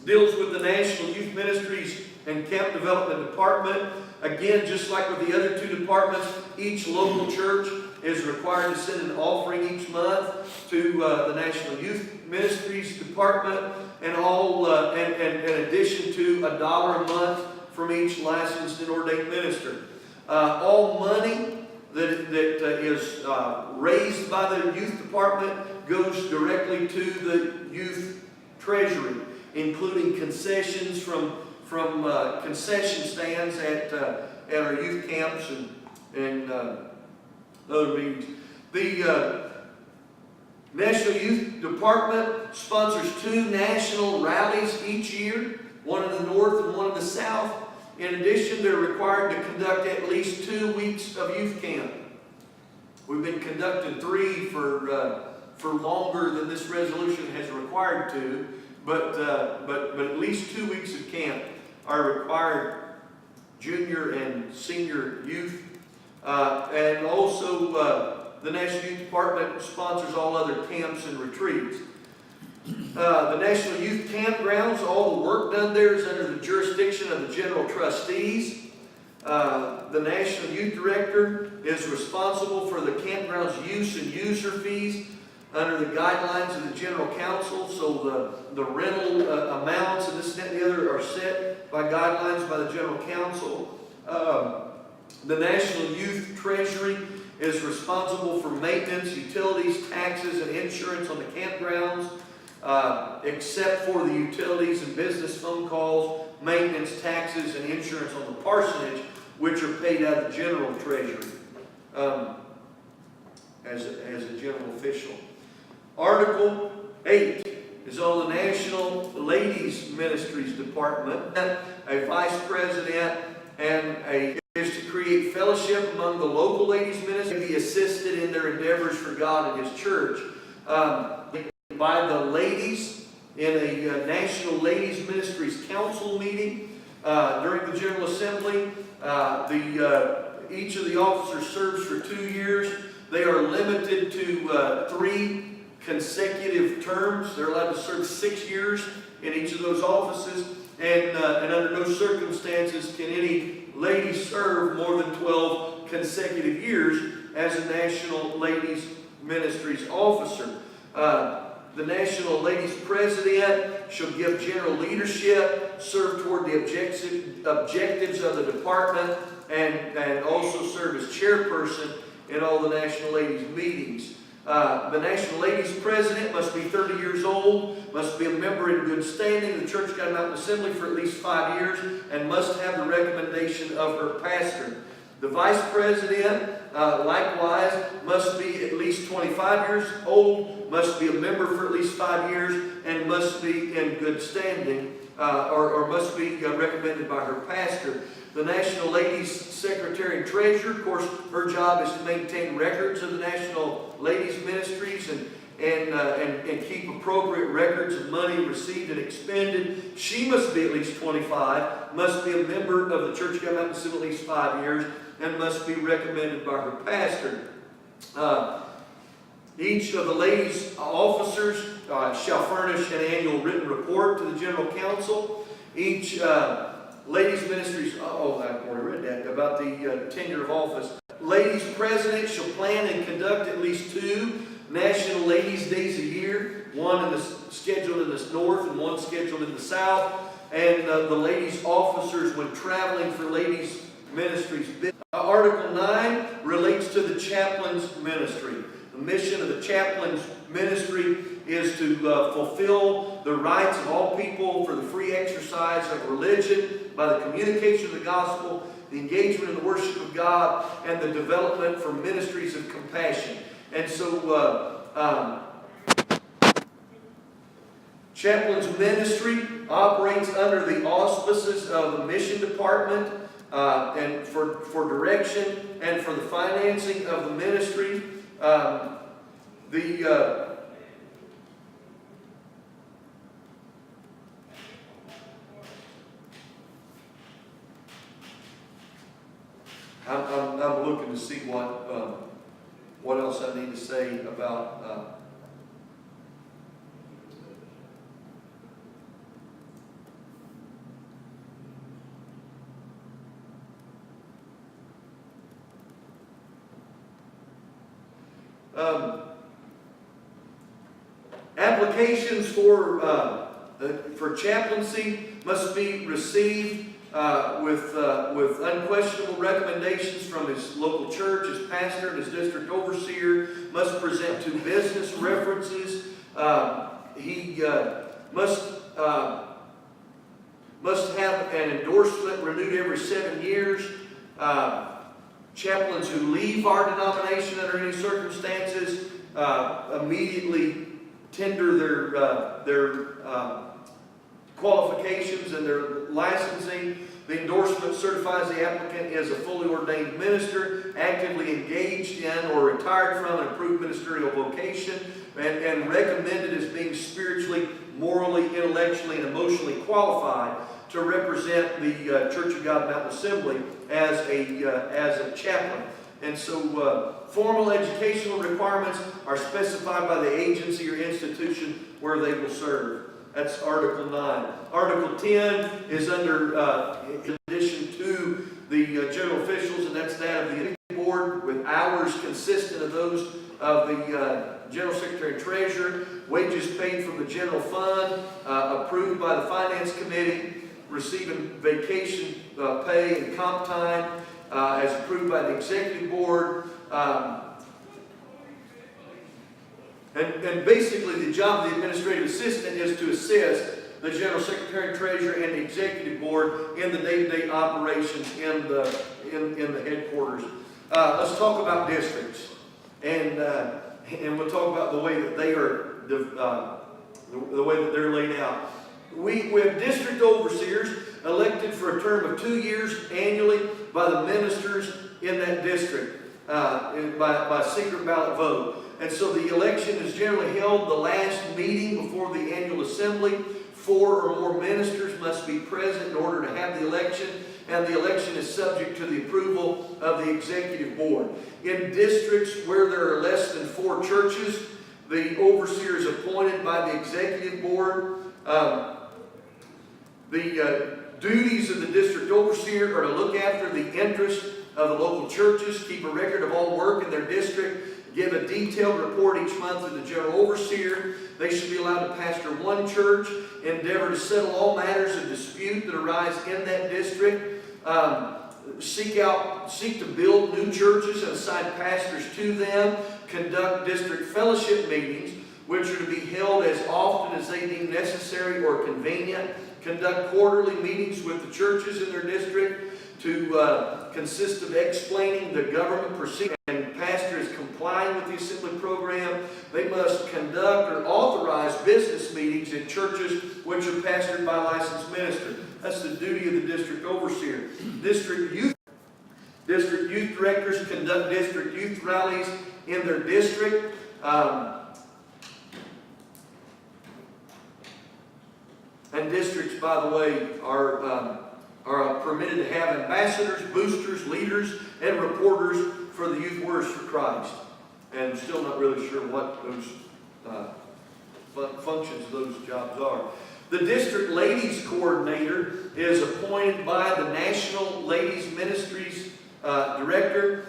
deals with the National Youth Ministries and Camp Development Department. Again, just like with the other two departments, each local church is required to send an offering each month to the National Youth Ministries Department, and in addition to $1 a month from each licensed and ordained minister. All money that is raised by the youth department goes directly to the youth treasury, including concessions from concession stands at our youth camps and other meetings. The National Youth Department sponsors 2 national rallies each year, one in the north and one in the south. In addition, they're required to conduct at least 2 weeks of youth camp. We've been conducting 3 for longer than this resolution has required to, but at least 2 weeks of camp are required, junior and senior youth. And also the National Youth Department sponsors all other camps and retreats. The National Youth Campgrounds, all the work done there is under the jurisdiction of the General Trustees. The National Youth Director is responsible for the campground's use and user fees under the guidelines of the General Council. So the rental amounts and this and that and the other are set by guidelines by the General Council. The National Youth Treasury is responsible for maintenance, utilities, taxes, and insurance on the campgrounds, except for the utilities and business phone calls, maintenance, taxes, and insurance on the parsonage, which are paid out of the General Treasury as a general official. Article 8 is on the National Ladies Ministries Department. A vice president and is to create fellowship among the local ladies ministries and be assisted in their endeavors for God and His church. By the ladies in a National Ladies Ministries Council meeting during the General Assembly. Each of the officers serves for 2 years. They are limited to 3 consecutive terms. They're allowed to serve 6 years in each of those offices, and under no circumstances can any lady serve more than 12 consecutive years as a National Ladies Ministries officer. The National Ladies President shall give general leadership, serve toward the objectives of the department, and also serve as chairperson in all the National Ladies meetings. The National Ladies President must be 30 years old, must be a member in good standing of the Church of God Mountain Assembly for at least 5 years, and must have the recommendation of her pastor. The Vice President, likewise, must be at least 25 years old, must be a member for at least 5 years, and must be in good standing, or must be recommended by her pastor. The National Ladies Secretary and Treasurer, of course, her job is to maintain records of the National Ladies Ministries and keep appropriate records of money received and expended. She must be at least 25, must be a member of the Church of God Mountain Assembly at least 5 years, and must be recommended by her pastor. Each of the ladies officers shall furnish an annual written report to the General Council. Each ladies ministries, I've already read that, about the tenure of office. Ladies President shall plan and conduct at least 2 National Ladies Days a year, one in the scheduled in the north and one scheduled in the south. And the ladies' officers when traveling for ladies' ministries. Article 9 relates to the chaplain's ministry. The mission of the chaplain's ministry is to fulfill the rights of all people for the free exercise of religion by the communication of the gospel, the engagement in the worship of God, and the development for ministries of compassion. And so chaplain's ministry operates under the auspices of the mission department and for direction and for the financing of the ministry. I'm looking to see what else I need to say about applications for chaplaincy must be received with unquestionable recommendations from his local church, his pastor, and his district overseer. Must present 2 business references. He must have an endorsement renewed every 7 years. Chaplains who leave our denomination under any circumstances immediately tender their qualifications and their licensing. The endorsement certifies the applicant is a fully ordained minister, actively engaged in or retired from an approved ministerial vocation, and recommended as being spiritually, morally, intellectually, and emotionally qualified to represent the Church of God Mountain Assembly as a chaplain. And so formal educational requirements are specified by the agency or institution where they will serve. That's Article 9. Article 10 is under, in addition to the general officials, and that's that of the executive board, with hours consistent of those of the General Secretary and Treasurer, wages paid from the general fund, approved by the Finance Committee, receiving vacation pay and comp time as approved by the Executive Board. And basically the job of the administrative assistant is to assist the General Secretary and Treasurer and the Executive Board in the day-to-day operations in the headquarters. Let's talk about districts. And we'll talk about the way that they are, the way that they're laid out. We have district overseers elected for a term of 2 years annually by the ministers in that district by secret ballot vote. And so the election is generally held the last meeting before the annual assembly. 4 or more ministers must be present in order to have the election, and the election is subject to the approval of the executive board. In districts where there are less than 4 churches, the overseer is appointed by the executive board. The duties of the district overseer are to look after the interests of the local churches, keep a record of all work in their district, give a detailed report each month to the general overseer. They should be allowed to pastor one church, endeavor to settle all matters of dispute that arise in that district, seek to build new churches and assign pastors to them, conduct district fellowship meetings, which are to be held as often as they deem necessary or convenient, conduct quarterly meetings with the churches in their district to consist of explaining the government procedure, and pastors complying with the assembly program. They must conduct or authorize business meetings in churches which are pastored by a licensed minister. That's the duty of the district overseer. District youth directors conduct district youth rallies in their district. And districts, by the way, are permitted to have ambassadors, boosters, leaders, and reporters for the Youth Warriors for Christ. And I'm still not really sure what those functions those jobs are. The district ladies coordinator is appointed by the National Ladies Ministries director.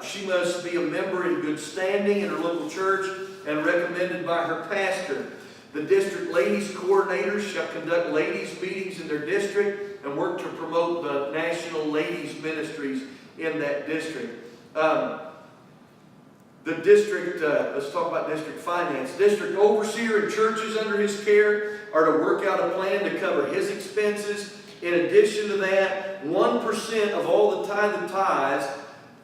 She must be a member in good standing in her local church and recommended by her pastor. The district ladies coordinators shall conduct ladies meetings in their district and work to promote the national ladies ministries in that district. The district, let's talk about district finance. District overseer and churches under his care are to work out a plan to cover his expenses. In addition to that, 1% of all the tithes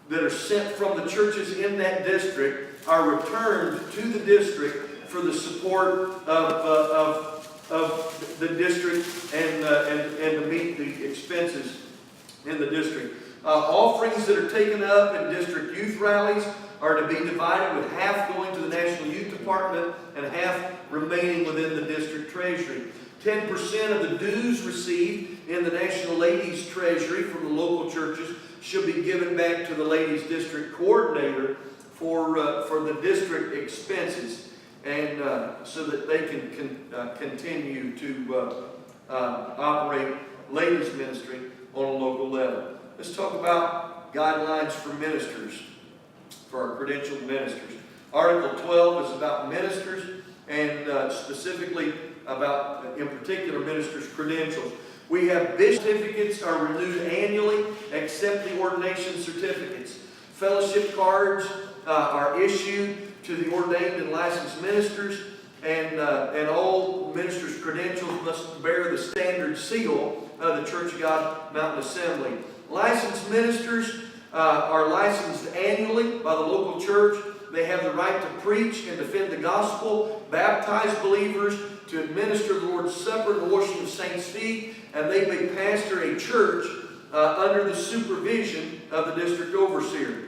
that are sent from the churches in that district are returned to the district for the support of the district and to meet the expenses in the district. Offerings that are taken up in district youth rallies are to be divided, with half going to the National Youth Department and half remaining within the district treasury. 10% of the dues received in the National Ladies Treasury from the local churches should be given back to the Ladies District Coordinator for the district expenses, and so that they can continue to operate ladies ministry on a local level. Let's talk about guidelines for ministers, for our credentialed ministers. Article 12 is about ministers, and specifically about, in particular, ministers' credentials. We have bishop certificates are renewed annually, except the ordination certificates. Fellowship cards are issued to the ordained and licensed ministers, and all ministers' credentials must bear the standard seal of the Church of God Mountain Assembly. Licensed ministers are licensed annually by the local church. They have the right to preach and defend the gospel, baptize believers, to administer the Lord's Supper and the washing of saints' feet, and they may pastor a church under the supervision of the district overseer.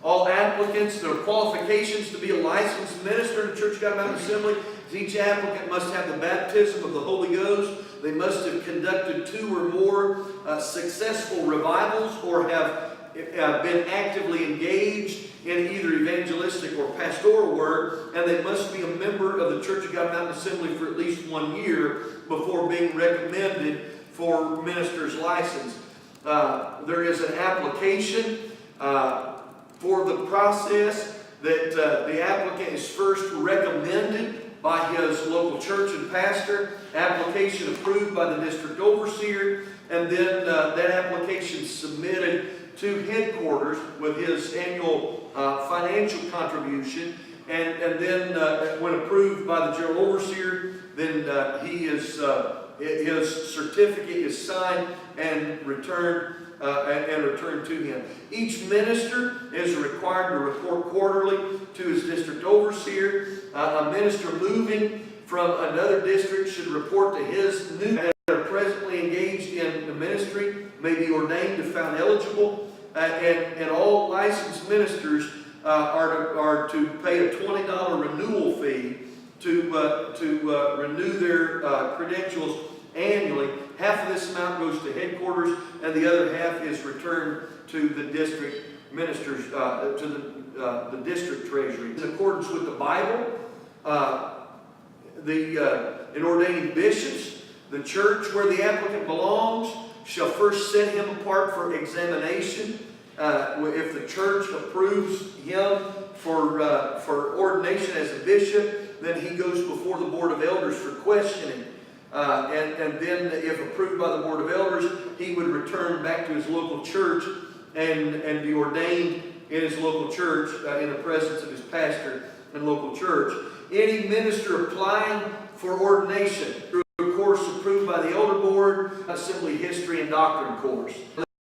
All applicants, their qualifications to be a licensed minister in the Church of God Mountain Assembly, each applicant must have the baptism of the Holy Ghost. They must have conducted 2 or more successful revivals, or have been actively engaged in either evangelistic or pastoral work, and they must be a member of the Church of God Mountain Assembly for at least 1 year before being recommended for minister's license. There is an application for the process that the applicant is first recommended by his local church and pastor, application approved by the district overseer, and then that application submitted to headquarters with his annual financial contribution, and then when approved by the general overseer, then his certificate is signed and returned to him. Each minister is required to report quarterly to his district overseer. A minister moving from another district should report to his new that are presently engaged in the ministry, may be ordained if found eligible, and all licensed ministers are to pay a $20 renewal fee to renew their credentials annually. Half of this amount goes to headquarters, and the other half is returned to the district ministers, to the district treasury. In accordance with the Bible, in ordaining bishops, the church where the applicant belongs shall first set him apart for examination. If the church approves him for ordination as a bishop, then he goes before the Board of Elders for questioning. And then if approved by the Board of Elders, he would return back to his local church and be ordained in his local church in the presence of his pastor and local church. Any minister applying for ordination through a course approved by the Elder Board, Assembly History and Doctrine course,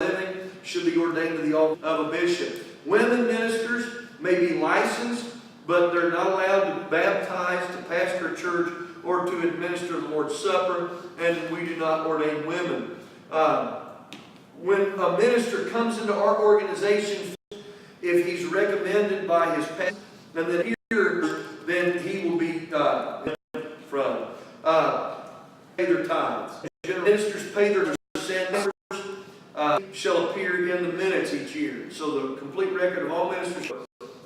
living should be ordained to the office of a bishop. Women ministers may be licensed, but they're not allowed to baptize, to pastor a church, or to administer the Lord's Supper, and we do not ordain women. When a minister comes into our organization, if he's recommended by his pastor, and then then he will be from pay their tithes. Ministers pay their percent. Shall appear in the minutes each year. So the complete record of all ministers.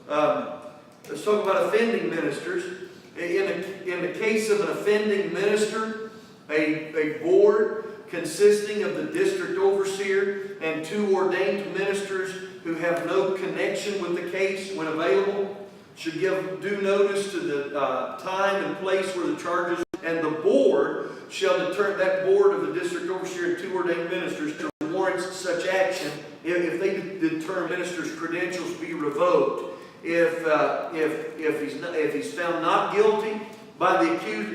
Let's talk about offending ministers. In the case of an offending minister, a board consisting of the district overseer and 2 ordained ministers who have no connection with the case when available should give due notice to the time and place where the charges, and the board shall determine, that board of the district overseer and 2 ordained ministers to warrant such action if they determine minister's credentials be revoked. If he's found not guilty by the accused,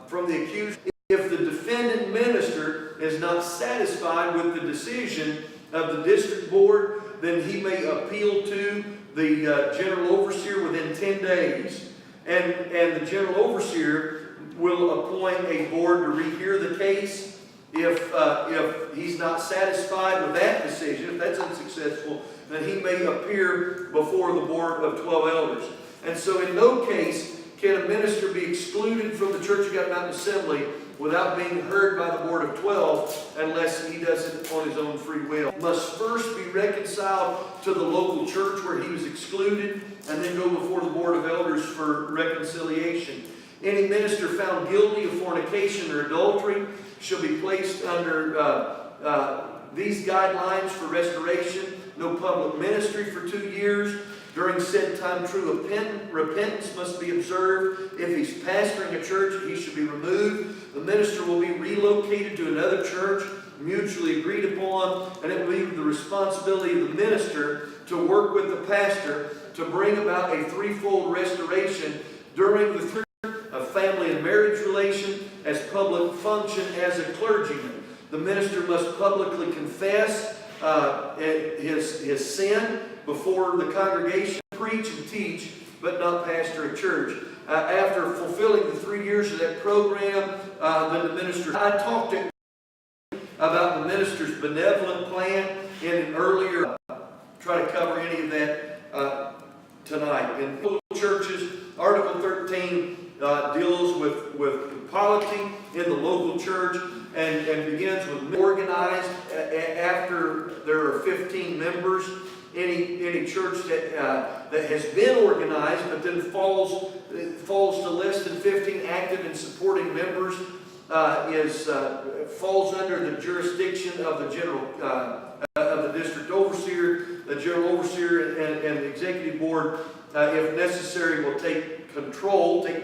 from the accused, if the defendant minister is not satisfied with the decision of the district board, then he may appeal to the general overseer within 10 days. And the general overseer will appoint a board to rehear the case. If he's not satisfied with that decision, if that's unsuccessful, then he may appear before the board of 12 elders. And so in no case can a minister be excluded from the Church of God Mountain Assembly without being heard by the board of 12 unless he does it on his own free will. Must first be reconciled to the local church where he was excluded and then go before the board of elders for reconciliation. Any minister found guilty of fornication or adultery shall be placed under these guidelines for restoration. No public ministry for 2 years. During said time, true repentance must be observed. If he's pastoring a church, he should be removed. The minister will be relocated to another church, mutually agreed upon, and it will be the responsibility of the minister to work with the pastor to bring about a threefold restoration during the of family and marriage relation, as public function as a clergyman. The minister must publicly confess his sin before the congregation, preach and teach, but not pastor a church. After fulfilling the 3 years of that program, then the minister, I talked about the minister's benevolent plan in an earlier, try to cover any of that tonight. In local churches, Article 13 deals with polity in the local church and begins with organized after there are 15 members. Any church that has been organized but then falls to less than 15 active and supporting members falls under the jurisdiction of the general of the district overseer. The general overseer and the executive board, if necessary, will take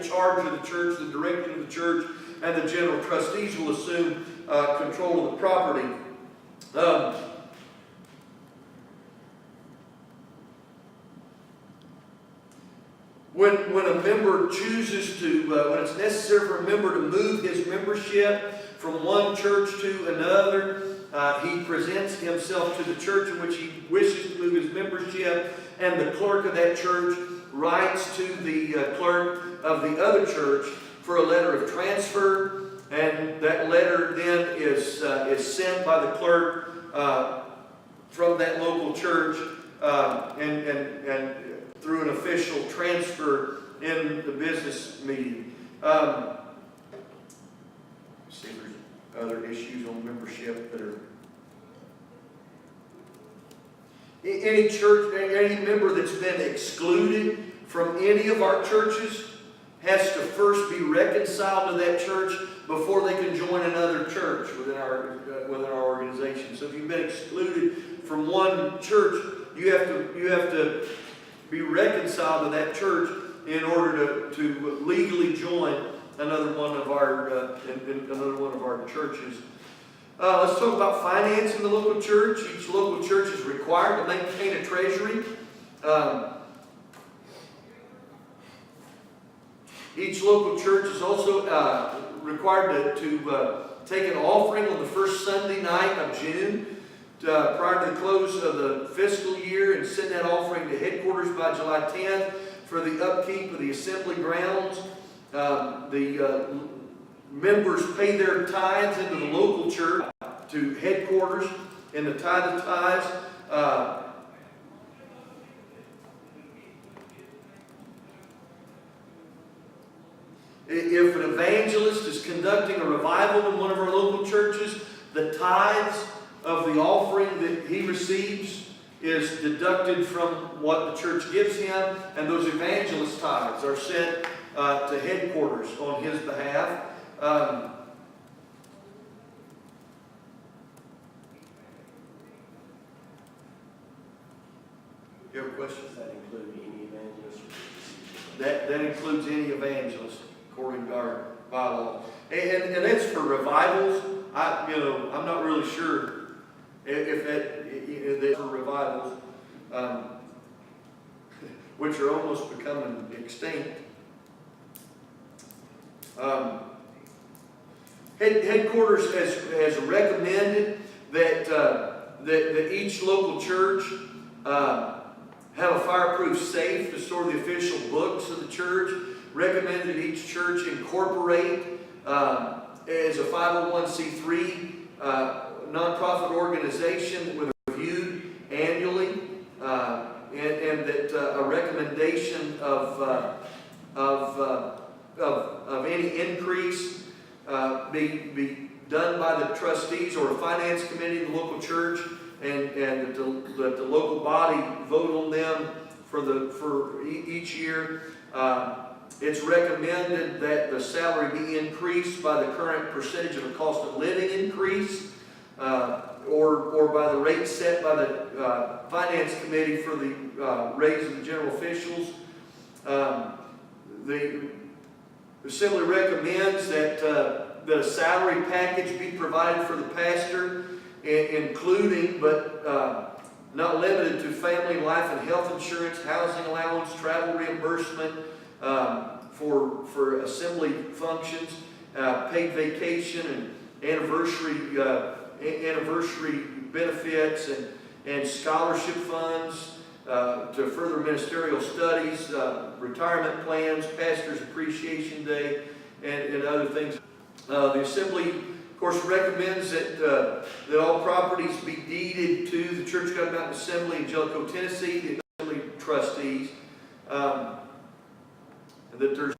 charge of the church, the directing of the church, and the general trustees will assume control of the property. When a member chooses to, when it's necessary for a member to move his membership from one church to another, he presents himself to the church in which he wishes to move his membership, and the clerk of that church writes to the clerk of the other church for a letter of transfer, and that letter then is sent by the clerk from that local church and through an official transfer in the business meeting. See if there's other issues on membership that are... Any church, any member that's been excluded from any of our churches has to first be reconciled to that church before they can join another church within our organization. So if you've been excluded from one church, you have to be reconciled to that church in order to legally join another one of our churches. Let's talk about finance in the local church. Each local church is required to maintain a treasury. Each local church is also required to take an offering on the first Sunday night of June prior to the close of the fiscal year, and send that offering to headquarters by July 10th for the upkeep of the assembly grounds. The members pay their tithes into the local church to headquarters in the tithe of tithes. If an evangelist is conducting a revival in one of our local churches, the tithes of the offering that he receives is deducted from what the church gives him, and those evangelist tithes are sent to headquarters on his behalf. You have a question? Does that include any evangelists? That includes any evangelist, according to our bylaw. And that's for revivals. I'm not really sure if that's for revivals, which are almost becoming extinct. Headquarters has recommended that each local church have a fireproof safe to store the official books of the church. Recommended that each church incorporate as a 501c3 nonprofit organization with reviewed annually, and that a recommendation of any increase be done by the trustees or a finance committee of the local church, and that the local body vote on them for each year. It's recommended that the salary be increased by the current percentage of the cost of living increase, or by the rate set by the finance committee for the raise of the general officials. The Assembly recommends that the salary package be provided for the pastor, including but not limited to family, life, and health insurance, housing allowance, travel reimbursement for assembly functions, paid vacation and anniversary benefits, and scholarship funds to further ministerial studies, retirement plans, pastor's appreciation day, and other things. The Assembly, of course, recommends that all properties be deeded to the Church of God Mountain Assembly in Jellicoe, Tennessee, the Assembly trustees. That there's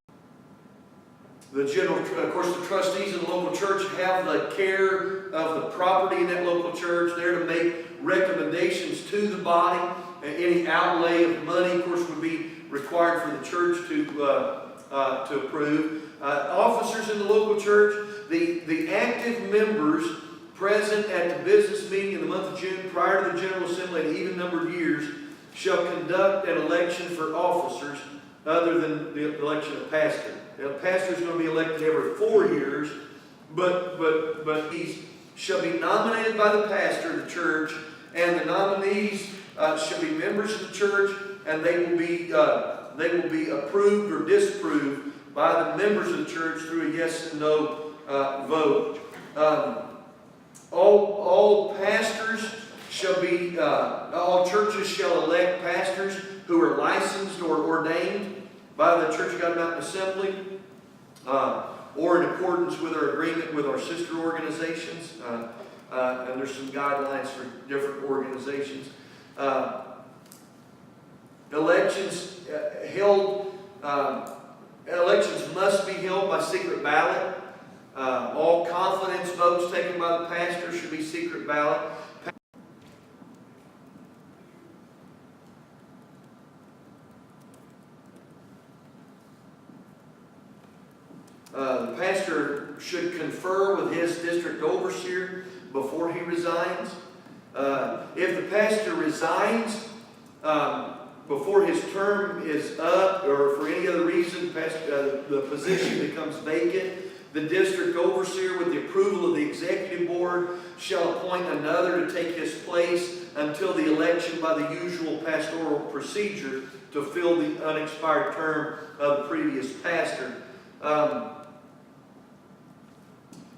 of course, the trustees of the local church have the care of the property in that local church. They're to make recommendations to the body. Any outlay of money, of course, would be required for the church to approve. Officers in the local church, the active members present at the business meeting in the month of June prior to the General Assembly in an even number of years shall conduct an election for officers other than the election of pastor. Now, the pastor is going to be elected every 4 years, but he shall be nominated by the pastor of the church, and the nominees shall be members of the church, and they will be approved or disapproved by the members of the church through a yes and no vote. All pastors shall be, all churches shall elect pastors who are licensed or ordained by the Church of God Mountain Assembly, or in accordance with our agreement with our sister organizations. And there's some guidelines for different organizations. Elections must be held by secret ballot. All confidence votes taken by the pastor should be secret ballot. The pastor should confer with his district overseer before he resigns. If the pastor resigns before his term is up, or for any other reason the position becomes vacant, the district overseer, with the approval of the executive board, shall appoint another to take his place until the election by the usual pastoral procedure to fill the unexpired term of the previous pastor.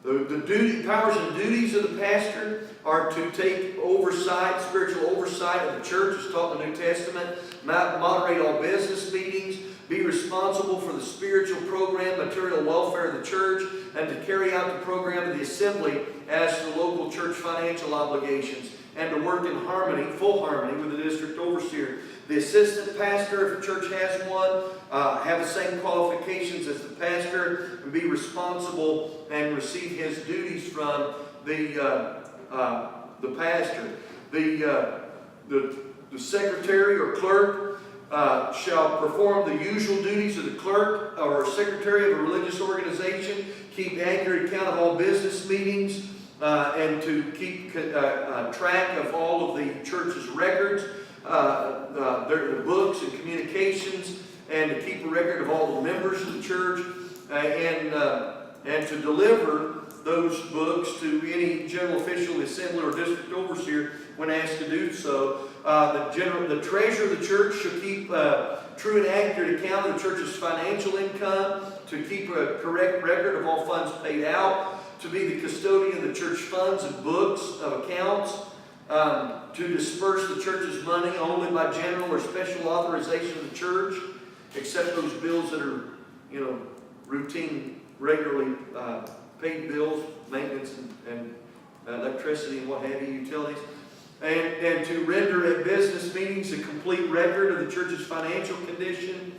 The powers and duties of the pastor are to take oversight, spiritual oversight of the church, as taught in the New Testament, moderate all business meetings, be responsible for the spiritual program, material welfare of the church, and to carry out the program of the assembly as to the local church financial obligations, and to work in harmony, full harmony, with the district overseer. The assistant pastor, if the church has one, have the same qualifications as the pastor, and be responsible and receive his duties from the pastor. The secretary or clerk shall perform the usual duties of the clerk or secretary of a religious organization, keep accurate account of all business meetings, and to keep track of all of the church's records. their books and communications, and to keep a record of all the members of the church, and to deliver those books to any general official, the assembly, or district overseer when asked to do so. The treasurer of the church shall keep true and accurate account of the church's financial income, to keep a correct record of all funds paid out, to be the custodian of the church funds and books of accounts, to disperse the church's money only by general or special authorization of the church, except those bills that are, routine, regularly paid bills, maintenance and electricity and what have you, utilities. And to render at business meetings a complete record of the church's financial condition.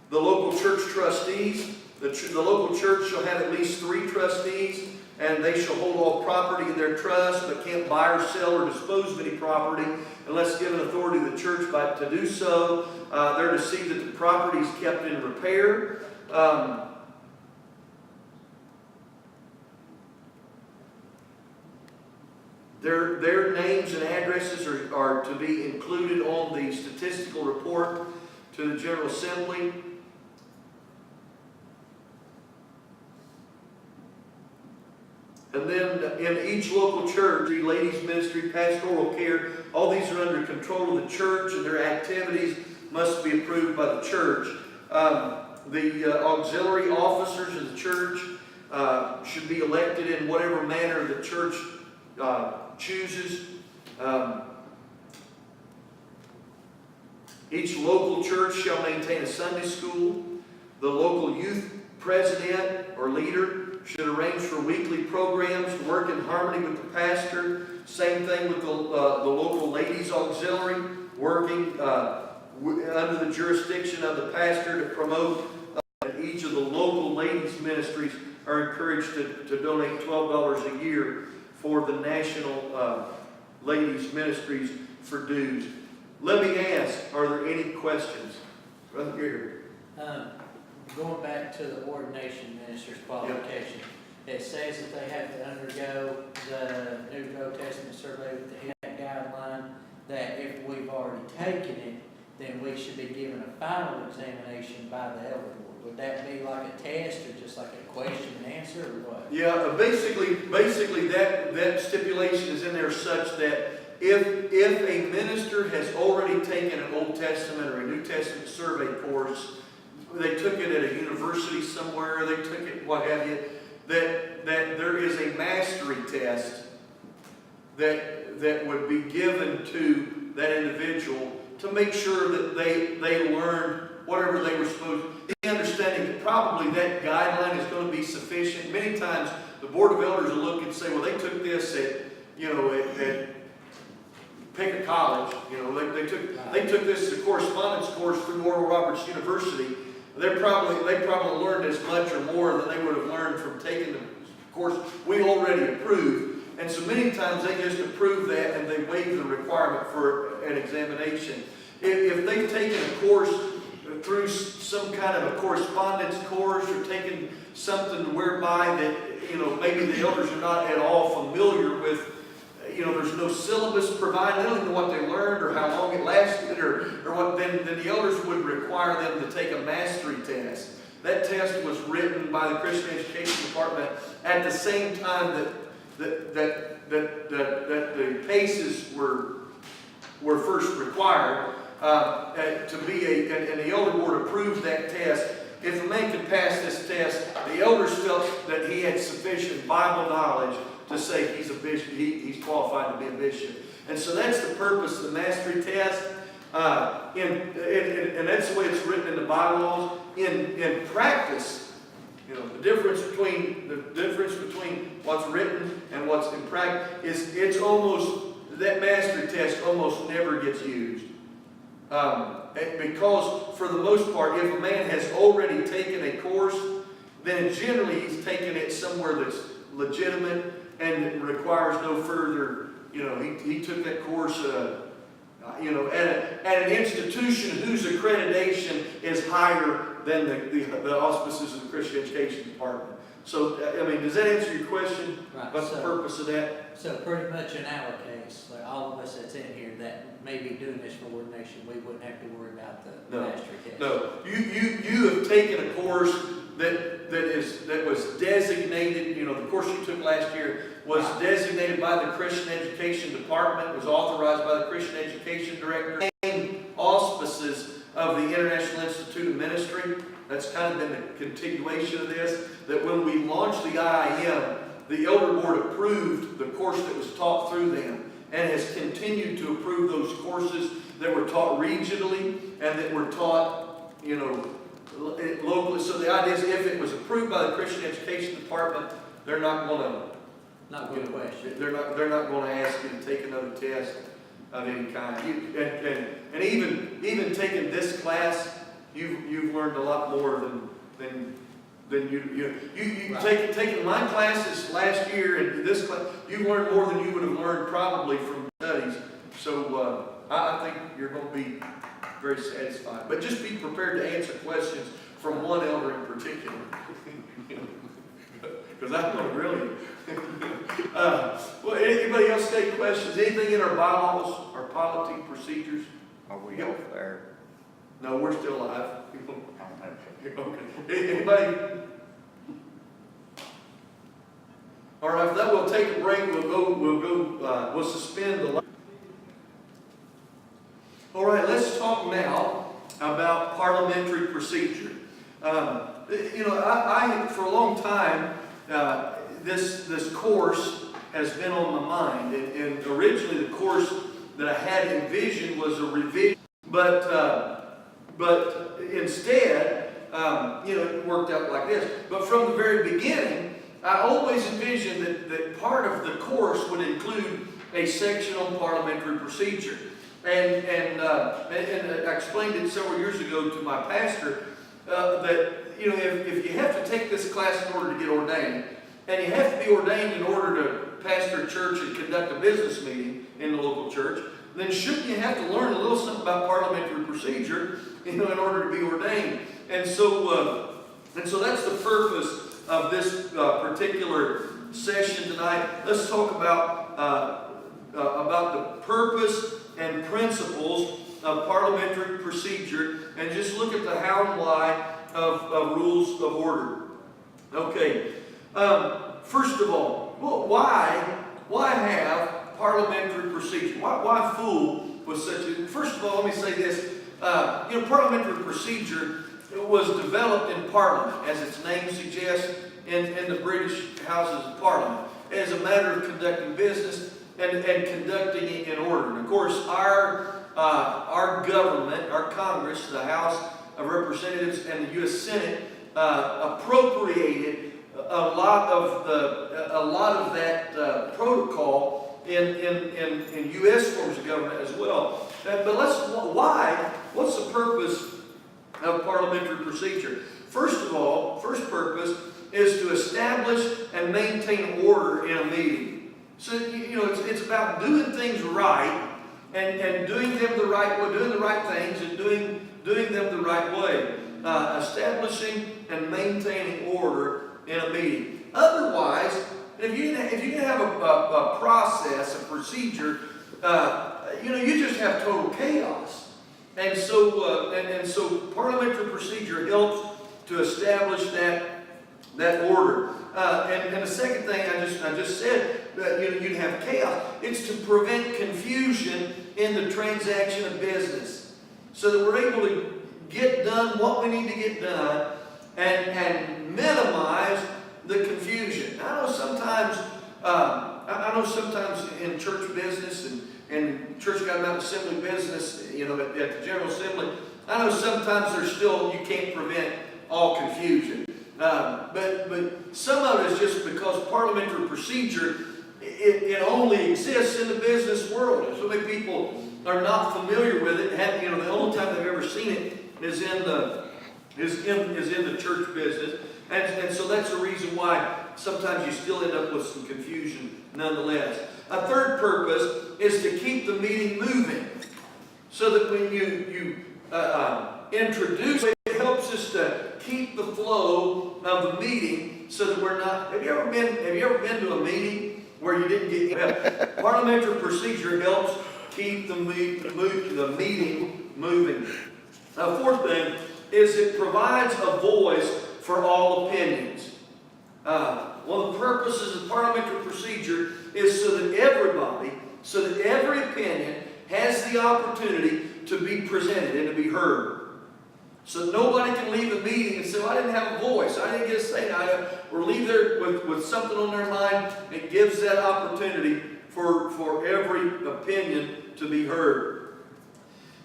The local church trustees, the local church shall have at least 3 trustees, and they shall hold all property in their trust, but can't buy or sell or dispose of any property unless given authority of the church to do so. They're to see that the property is kept in repair. Their names and addresses are to be included on the statistical report to the General Assembly. And then in each local church, the ladies' ministry, pastoral care, all these are under control of the church, and their activities must be approved by the church. The auxiliary officers of the church should be elected in whatever manner the church chooses. Each local church shall maintain a Sunday school. The local youth president or leader should arrange for weekly programs to work in harmony with the pastor. Same thing with the local ladies auxiliary, working under the jurisdiction of the pastor to promote. Each of the local ladies ministries are encouraged to donate $12 a year for the national ladies ministries for dues. Let me ask, are there any questions? Brother Gary. Going back to the ordination minister's qualification, it says that they have to undergo the New Old Testament survey with the HEC guideline, that if we've already taken it, then we should be given a final examination by the elder board. Would that be like a test or just like a question and answer, or what? Yeah, basically that stipulation is in there such that if a minister has already taken an Old Testament or a New Testament survey course, they took it at a university somewhere, they took it what have you, that there is a mastery test that would be given to that individual to make sure that they learned whatever they were supposed to. The understanding that probably that guideline is going to be sufficient. Many times the Board of Elders will look and say, well, they took this at pick a college, they took this as a correspondence course through Oral Roberts University. They probably learned as much or more than they would have learned from taking the course we already approved. And so many times they just approve that and they waive the requirement for an examination. If they've taken a course through some kind of a correspondence course or taken something whereby that, maybe the elders are not at all familiar with, there's no syllabus provided, they don't know what they learned or how long it lasted or what, then the elders would require them to take a mastery test. That test was written by the Christian Education Department at the same time that the cases were first required to be and the elder board approved that test. If a man could pass this test, the elders felt that he had sufficient Bible knowledge to say he's a bishop, he's qualified to be a bishop. And so that's the purpose of the mastery test. And that's the way it's written in the bylaws. In practice, the difference between what's written and what's in practice is it's almost, that mastery test almost never gets used. Because for the most part, if a man has already taken a course, then generally he's taken it somewhere that's legitimate and it requires no further, he took that course, at an institution whose accreditation is higher than the auspices of the Christian Education Department. So, I mean, does that answer your question? Right, What's the so- purpose of that? So pretty much in our case, like all of us that's in here that may be doing this for ordination, we wouldn't have to worry about the No. mastery test. No, you have taken a course that was designated, you know, the course you took last year was Right. designated by the Christian Education Department, was authorized by the Christian Education Director, and auspices of the International Institute of Ministry. That's kind of been the continuation of this, that when we launched the IIM, the Elder Board approved the course that was taught through them and has continued to approve those courses that were taught regionally and that were taught, you know, locally. So the idea is if it was approved by the Christian Education Department, they're not going to, Not good question. they're not going to ask you to take another test of any kind. And even taking this class, you've learned a lot more than you Right. taking my classes last year and this class, you learned more than you would have learned probably from studies. So I think you're going to be very satisfied. But just be prepared to answer questions from one elder in particular. Because I'm going to grill you. Well, anybody else take questions? Anything in our bylaws, our polity procedures? Are we off there? No, we're still alive. I don't know. Okay. Anybody? All right, if that will take a break, we'll suspend the. All right, let's talk now about parliamentary procedure. You know, I for a long time, this course has been on my mind, and originally the course that I had envisioned was a revision, but instead, you know, it worked out like this. But from the very beginning, I always envisioned that part of the course would include a section on parliamentary procedure. And I explained it several years ago to my pastor that, you know, if you have to take this class in order to get ordained, and you have to be ordained in order to pastor a church and conduct a business meeting in the local church, then shouldn't you have to learn a little something about parliamentary procedure, you know, in order to be ordained? And so that's the purpose of this particular session tonight. Let's talk about the purpose and principles of parliamentary procedure, and just look at the how and why of rules of order. Okay. First of all, why have parliamentary procedure? Why fool with such a? First of all, let me say this. You know, parliamentary procedure was developed in Parliament, as its name suggests, in the British Houses of Parliament, as a matter of conducting business and conducting it in order. And of course, our government, our Congress, the House of Representatives and the U.S. Senate appropriated a lot of that protocol in U.S. forms of government as well. But what's the purpose of parliamentary procedure? First of all, first purpose is to establish and maintain order in a meeting. So, you know, it's about doing things right and doing them the right way, doing the right things and doing them the right way. Establishing and maintaining order in a meeting. Otherwise, if you didn't have a process, a procedure, you know, you just have total chaos. And so parliamentary procedure helps to establish that order. And the second thing I just said, that you know, you'd have chaos. It's to prevent confusion in the transaction of business, so that we're able to get done what we need to get done and minimize the confusion. I know sometimes in church business and Church God Mountain Assembly business, you know, at the General Assembly, I know sometimes you can't prevent all confusion. But some of it is just because parliamentary procedure, it only exists in the business world. And so many people are not familiar with it. You know, the only time they've ever seen it is in the church business. And so that's the reason why sometimes you still end up with some confusion nonetheless. A third purpose is to keep the meeting moving, so that when you introduce it, it helps us to keep the flow of the meeting so that we're not, have you ever been to a meeting where you didn't get, parliamentary procedure helps keep the meeting moving. Now, fourth thing is it provides a voice for all opinions. One of the purposes of parliamentary procedure is so that every opinion has the opportunity to be presented and to be heard. So nobody can leave the meeting and say, well, I didn't have a voice, I didn't get a say, or leave there with something on their mind. It gives that opportunity for every opinion to be heard.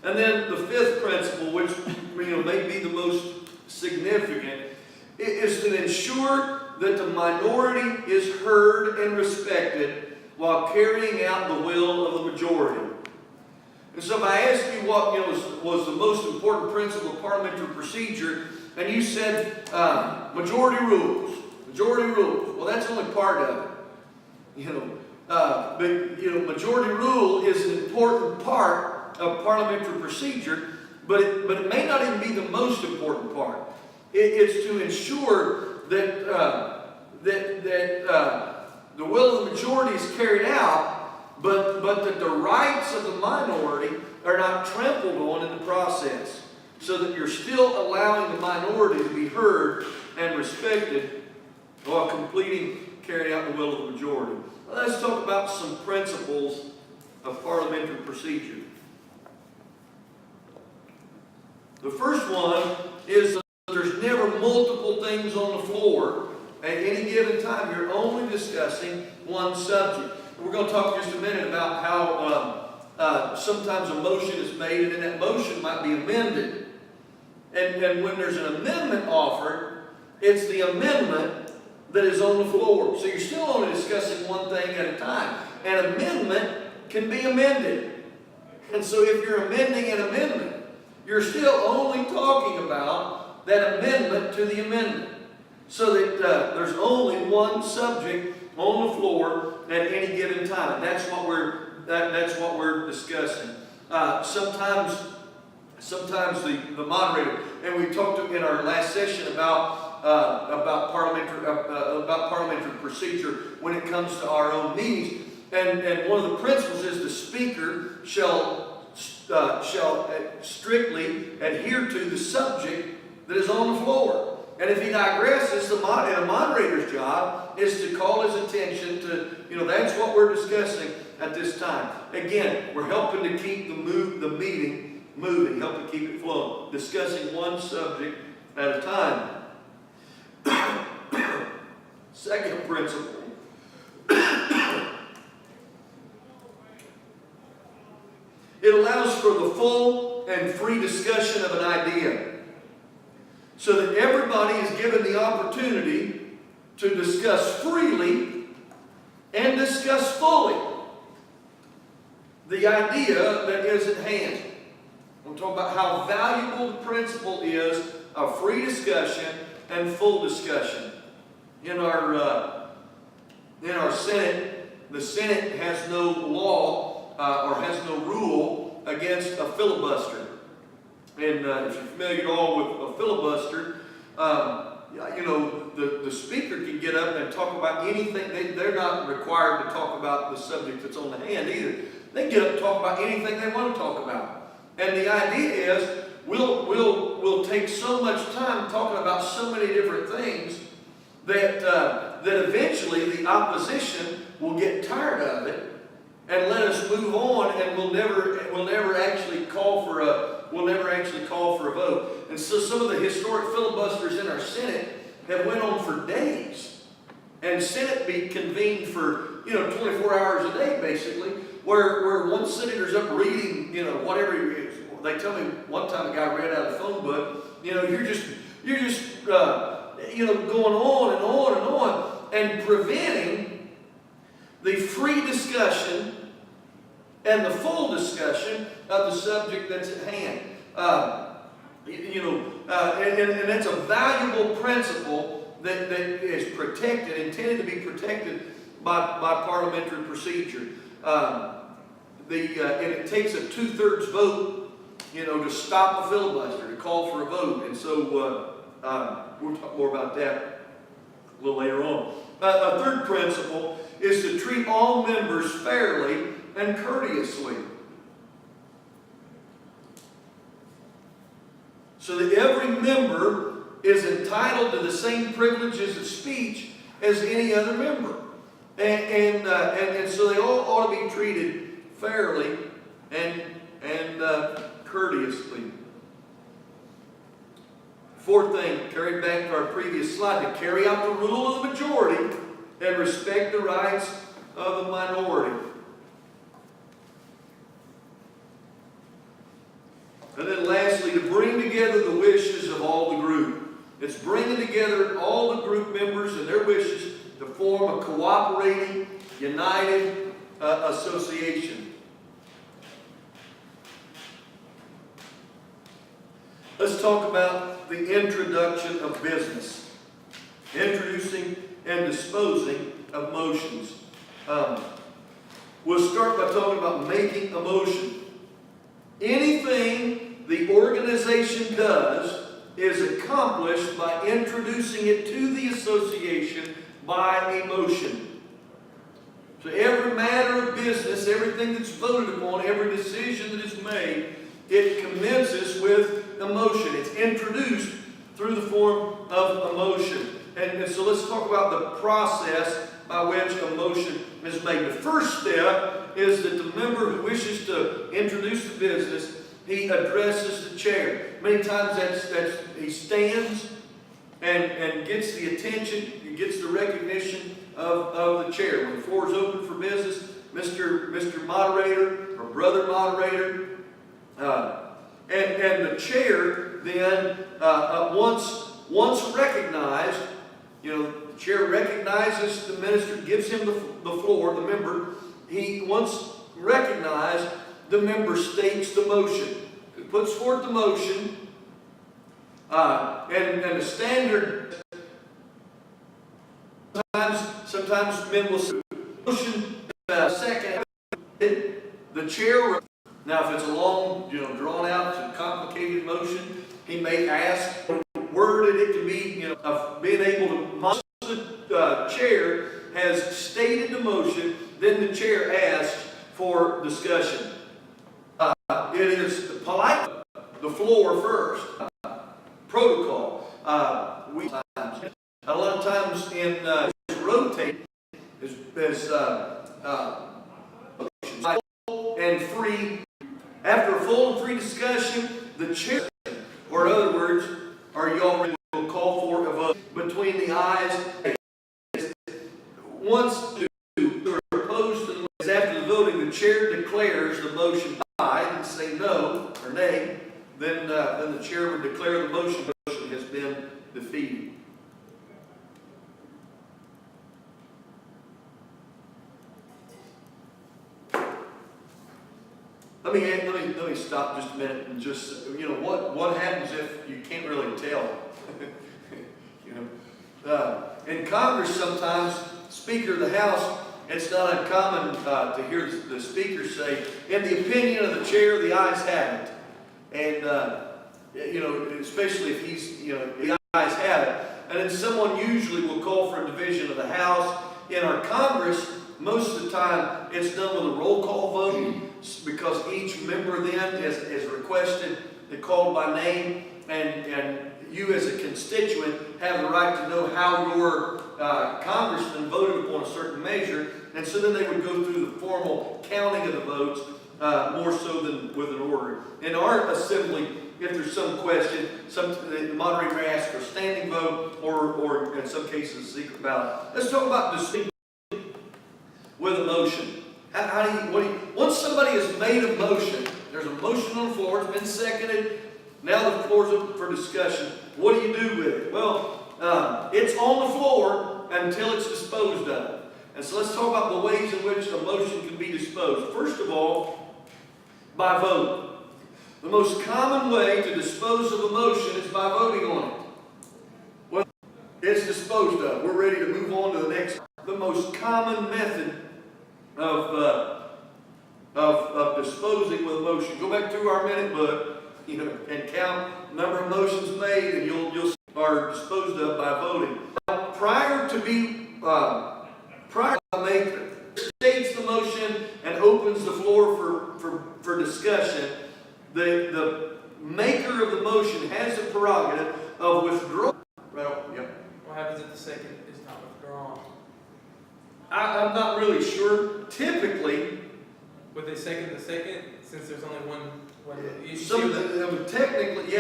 And then the fifth principle, which may be the most significant, is to ensure that the minority is heard and respected while carrying out the will of the majority. And so if I ask you what was the most important principle of parliamentary procedure, and you said majority rules. Well, that's only part of it. But majority rule is an important part of parliamentary procedure, but it may not even be the most important part. It's to ensure that the will of the majority is carried out, but that the rights of the minority are not trampled on in the process, so that you're still allowing the minority to be heard and respected while carrying out the will of the majority. Well, let's talk about some principles of parliamentary procedure. The first one is that there's never multiple things on the floor at any given time. You're only discussing one subject. We're going to talk just a minute about how sometimes a motion is made and then that motion might be amended. And when there's an amendment offered, it's the amendment that is on the floor. So you're still only discussing one thing at a time. An amendment can be amended. And so if you're amending an amendment, you're still only talking about that amendment to the amendment. So that there's only one subject on the floor at any given time. That's what we're discussing. Sometimes the moderator, and we talked in our last session about parliamentary procedure when it comes to our own meetings. And one of the principles is the speaker shall strictly adhere to the subject that is on the floor. And if he digresses, the moderator's job is to call his attention to, that's what we're discussing at this time. Again, we're helping to keep the meeting moving, helping keep it flowing, discussing one subject at a time. Second principle. It allows for the full and free discussion of an idea, so that everybody is given the opportunity to discuss freely and discuss fully the idea that is at hand. We'll talk about how valuable the principle is of free discussion and full discussion. In our Senate, the Senate has no law or has no rule against a filibuster. And if you're familiar at all with a filibuster, the speaker can get up and talk about anything. They're not required to talk about the subject that's on the hand either. They can get up and talk about anything they want to talk about. And the idea is we'll take so much time talking about so many different things that eventually the opposition will get tired of it and let us move on, and we'll never actually call for a vote. And so some of the historic filibusters in our Senate have went on for days, and Senate be convened for 24 hours a day basically, where one senator's up reading whatever he is. They tell me one time a guy read out of the phone book. You're just going on and on and on, and preventing the free discussion and the full discussion of the subject that's at hand. And that's a valuable principle that is protected, intended to be protected by parliamentary procedure. And it takes a 2/3 vote, to stop the filibuster, to call for a vote. And so we'll talk more about that a little later on. A third principle is to treat all members fairly and courteously, so that every member is entitled to the same privileges of speech as any other member. And so they all ought to be treated fairly and courteously. Fourth thing, carried back to our previous slide, to carry out the rule of the majority and respect the rights of the minority. And then lastly, to bring together the wishes of all the group. It's bringing together all the group members and their wishes to form a cooperating, united association. Let's talk about the introduction of business. Introducing and disposing of motions. We'll start by talking about making a motion. Anything the organization does is accomplished by introducing it to the association by a motion. So every matter of business, everything that's voted upon, every decision that is made, it commences with a motion. It's introduced through the form of a motion. And so let's talk about the process by which a motion is made. The first step is that the member who wishes to introduce the business, he addresses the chair. Many times that's he stands and gets the attention, he gets the recognition of the chair. When the floor is open for business, Mr. Moderator or Brother Moderator, and the chair then once recognized, the chair recognizes the minister, gives him the floor, the member. He once recognized, the member states the motion. He puts forth the motion, and the standard. Sometimes men will say motion second. The chair. Now, if it's a long, drawn out, complicated motion, he may ask, worded it to be, of being able to. Once the chair has stated the motion, then the chair asks for discussion. It is polite, the floor first. Protocol. A lot of times in rotate is and free. After a full and free discussion, the chair, or in other words, are you already will call for a vote between the ayes. Once two are opposed to the motion, after the voting, the chair declares the motion aye and say no or nay. Then the chair would declare the motion has been defeated. Let me stop just a minute and just, what happens if you can't really tell? In Congress sometimes, Speaker of the House, it's not uncommon to hear the Speaker say, in the opinion of the chair, the ayes have it. And, especially if he's, the ayes have it. And then someone usually will call for a division of the House. In our Congress, most of the time, it's done with a roll call vote, because each member then is requested, they're called by name, and you as a constituent have the right to know how your congressman voted upon a certain measure, and so then they would go through the formal counting of the votes, more so than with an order. In our assembly, if there's some question, the moderator may ask for a standing vote, or in some cases a secret ballot. Let's talk about distinction with a motion. Once somebody has made a motion, there's a motion on the floor, it's been seconded, now the floor is open for discussion. What do you do with it? Well, it's on the floor until it's disposed of. And so let's talk about the ways in which a motion can be disposed. First of all, by vote. The most common way to dispose of a motion is by voting on it. Well, it's disposed of. We're ready to move on to the next. The most common method of disposing with a motion. Go back through our minute book, and count the number of motions made, and you'll are disposed of by voting. Prior to prerogative of withdrawing. Right, yep. What happens if the second is not withdrawn? I'm not really sure. Typically, Would they second the second, since there's only one technically,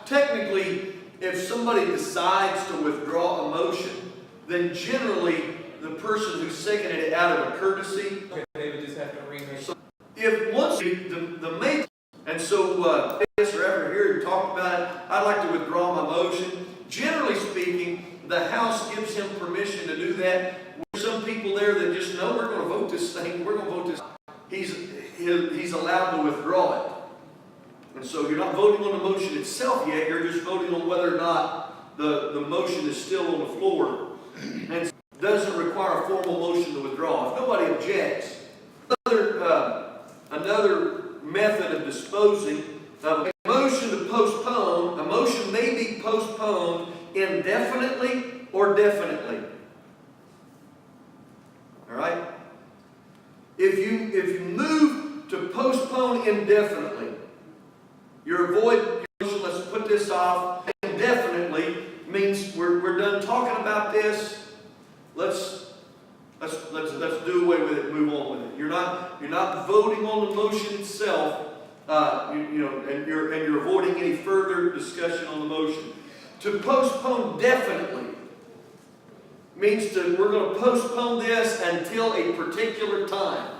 technically, if somebody decides to withdraw a motion, then generally the person who seconded it out of a courtesy, Okay, they would just have to remake. if once the main, and so yes, or ever here and talked about it, I'd like to withdraw my motion. Generally speaking, the House gives him permission to do that. There's some people there that just know we're going to vote this thing, we're going to vote this. He's allowed to withdraw it. And so you're not voting on the motion itself yet, you're just voting on whether or not the motion is still on the floor. And it doesn't require a formal motion to withdraw. If nobody objects, another method of disposing of a motion to postpone, a motion may be postponed indefinitely or definitely. All right? If you move to postpone indefinitely, your motion, let's put this off indefinitely, means we're done talking about this. Let's do away with it and move on with it. You're not voting on the motion itself, and you're avoiding any further discussion on the motion. To postpone definitely means that we're going to postpone this until a particular time.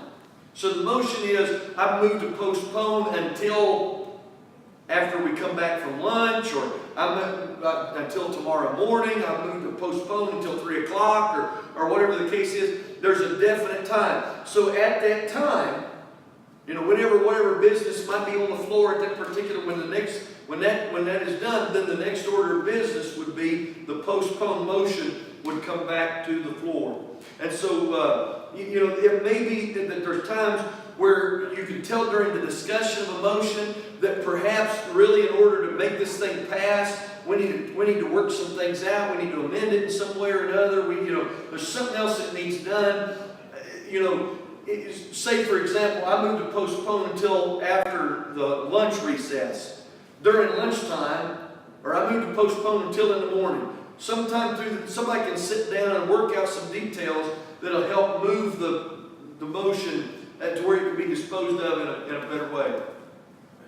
So the motion is, I've moved to postpone until after we come back from lunch, or until tomorrow morning. I've moved to postpone until 3 o'clock, or whatever the case is. There's a definite time. So at that time, whatever business might be on the floor at that particular, when that is done, then the next order of business would be the postponed motion would come back to the floor. And so, it may be that there's times where you can tell during the discussion of a motion that perhaps really in order to make this thing pass, we need to work some things out. We need to amend it in some way or another. There's something else that needs done. Say for example, I moved to postpone until after the lunch recess. During lunchtime, or I moved to postpone until in the morning. Sometime somebody can sit down and work out some details that'll help move the motion to where it can be disposed of in a better way.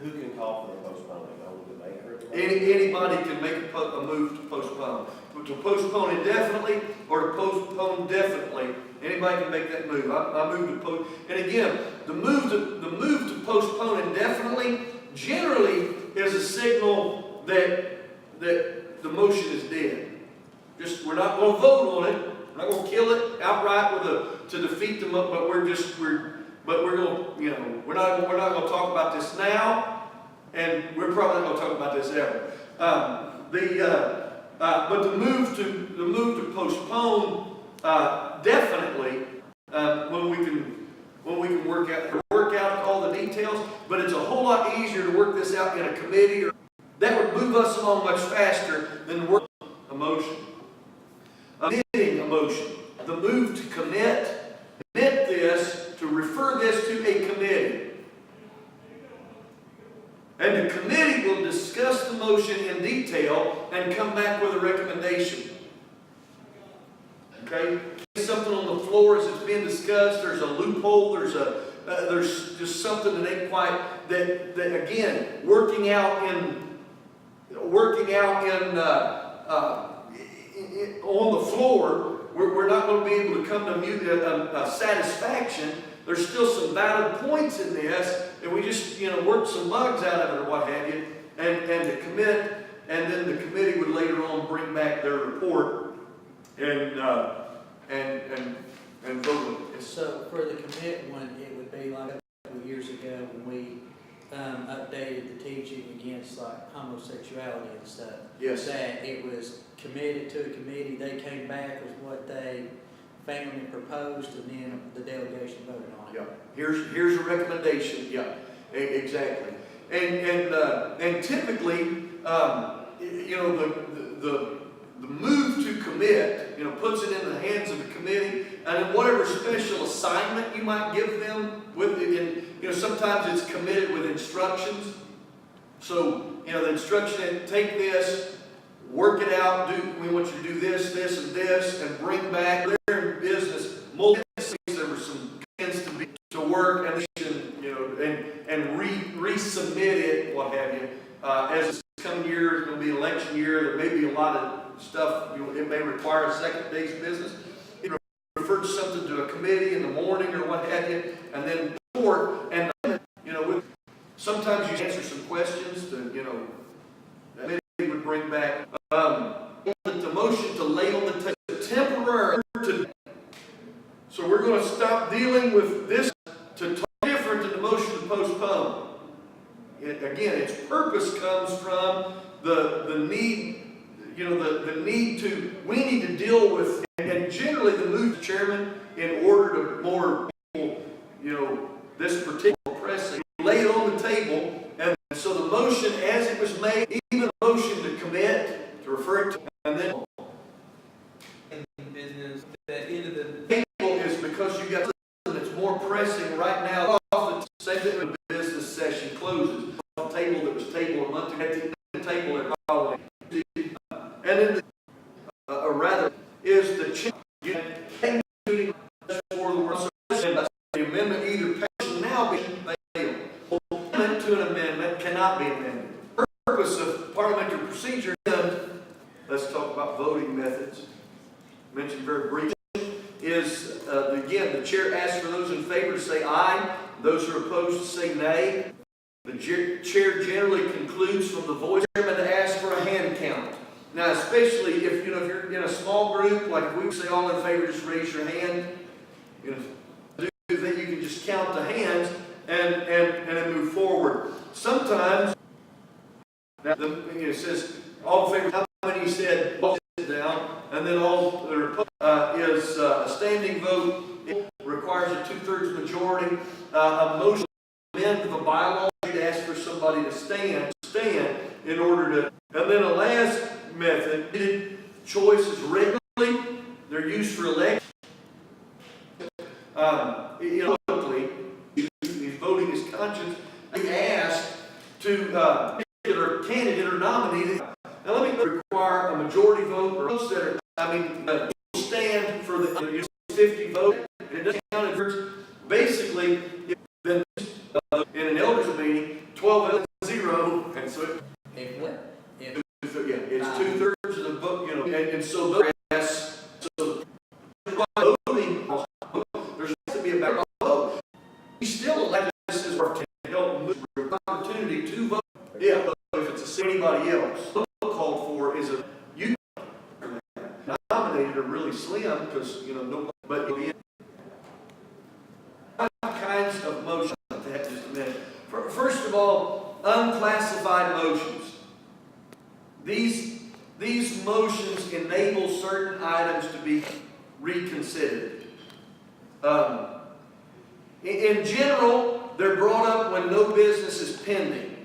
Who can call for the postponing? Only the maker of the motion? Anybody can make a move to postpone. To postpone indefinitely or to postpone definitely. Anybody can make that move. I move to postpone. And again, the move to postpone indefinitely generally is a signal that the motion is dead. We're not going to vote on it. We're not going to kill it outright to defeat them, but we're not going to talk about this now, and we're probably not going to talk about this ever. But the move to postpone definitely when we can work out all the details. But it's a whole lot easier to work this out in a committee, that would move us along much faster than working a motion. Amending a motion, the move to commit this, to refer this to a committee. And the committee will discuss the motion in detail and come back with a recommendation. Okay? Something on the floor as it's being discussed, there's a loophole, there's just something that ain't quite, that again, working out on the floor, we're not going to be able to come to a satisfaction. There's still some valid points in this, and we just work some bugs out of it or what have you, and to commit, and then the committee would later on bring back their report and vote on it. So for the commit one, it would be like a couple of years ago when we updated the teaching against like homosexuality and stuff. Yes. That it was committed to a committee, they came back with what they found and proposed, and then the delegation voted on it. Yeah. Here's a recommendation. Yeah. Exactly. And typically, the move to commit, puts it in the hands of the committee, and then whatever special assignment you might give them with it, sometimes it's committed with instructions. So, the instruction, take this, work it out, we want you to do this, this, and this, and bring back their business. There were some things to work, and they should, and resubmit it, what have you. As this coming year is going to be election year, there may be a lot of stuff, it may require a second day's business. It refer to something to a committee in the morning or what have you, and then report, and, sometimes you answer some questions to, that maybe would bring back, the motion to lay on the table temporary today. So we're going to stop dealing with this to talk different than the motion to postpone. Again, its purpose comes from the need, the need to, we need to deal with, and generally the move, Chairman, in order to more people, this particular pressing, lay it on the table, and so the motion as it was made, even a motion to commit, to refer to, and then In business, that end of the table is because you got something that's more pressing right now. Off the same thing when the business session closes. A table that was tabled a month ago, the table they're calling. And then rather is the change for the world. The amendment either passes now be failed. Amendment to an amendment cannot be amended. The purpose of parliamentary procedure, let's talk about voting methods. Mentioned very briefly, is again, the chair asks for those in favor to say aye, those who are opposed to say nay. The chair generally concludes from the voice chairman to ask for a hand count. Now, especially if you're in a small group, like if we say all in favor, just raise your hand. Do that, you can just count the hands and then move forward. Sometimes, now it says all in favor. How many said sit down? And then all is a standing vote. It requires a 2/3 majority. A motion to amend the bylaw to ask for somebody to stand in order to. And then a last method, choices regularly. They're used for election. Locally, he's voting his conscience. He asked to particular candidate or nominee. Now let me require a majority vote or votes that are, stand for the 50 vote. It doesn't count as basically, then in an elders meeting, 12-0, and so it's 2/3 of the vote, and so those so voting, there's to be about a vote. We still elect this as our opportunity to vote. Yeah, but if it's anybody else, called for is a you nominated are really slim because nobody. But kinds of motions. Just a minute. First of all, unclassified motions. These motions enable certain items to be reconsidered. In general, they're brought up when no business is pending.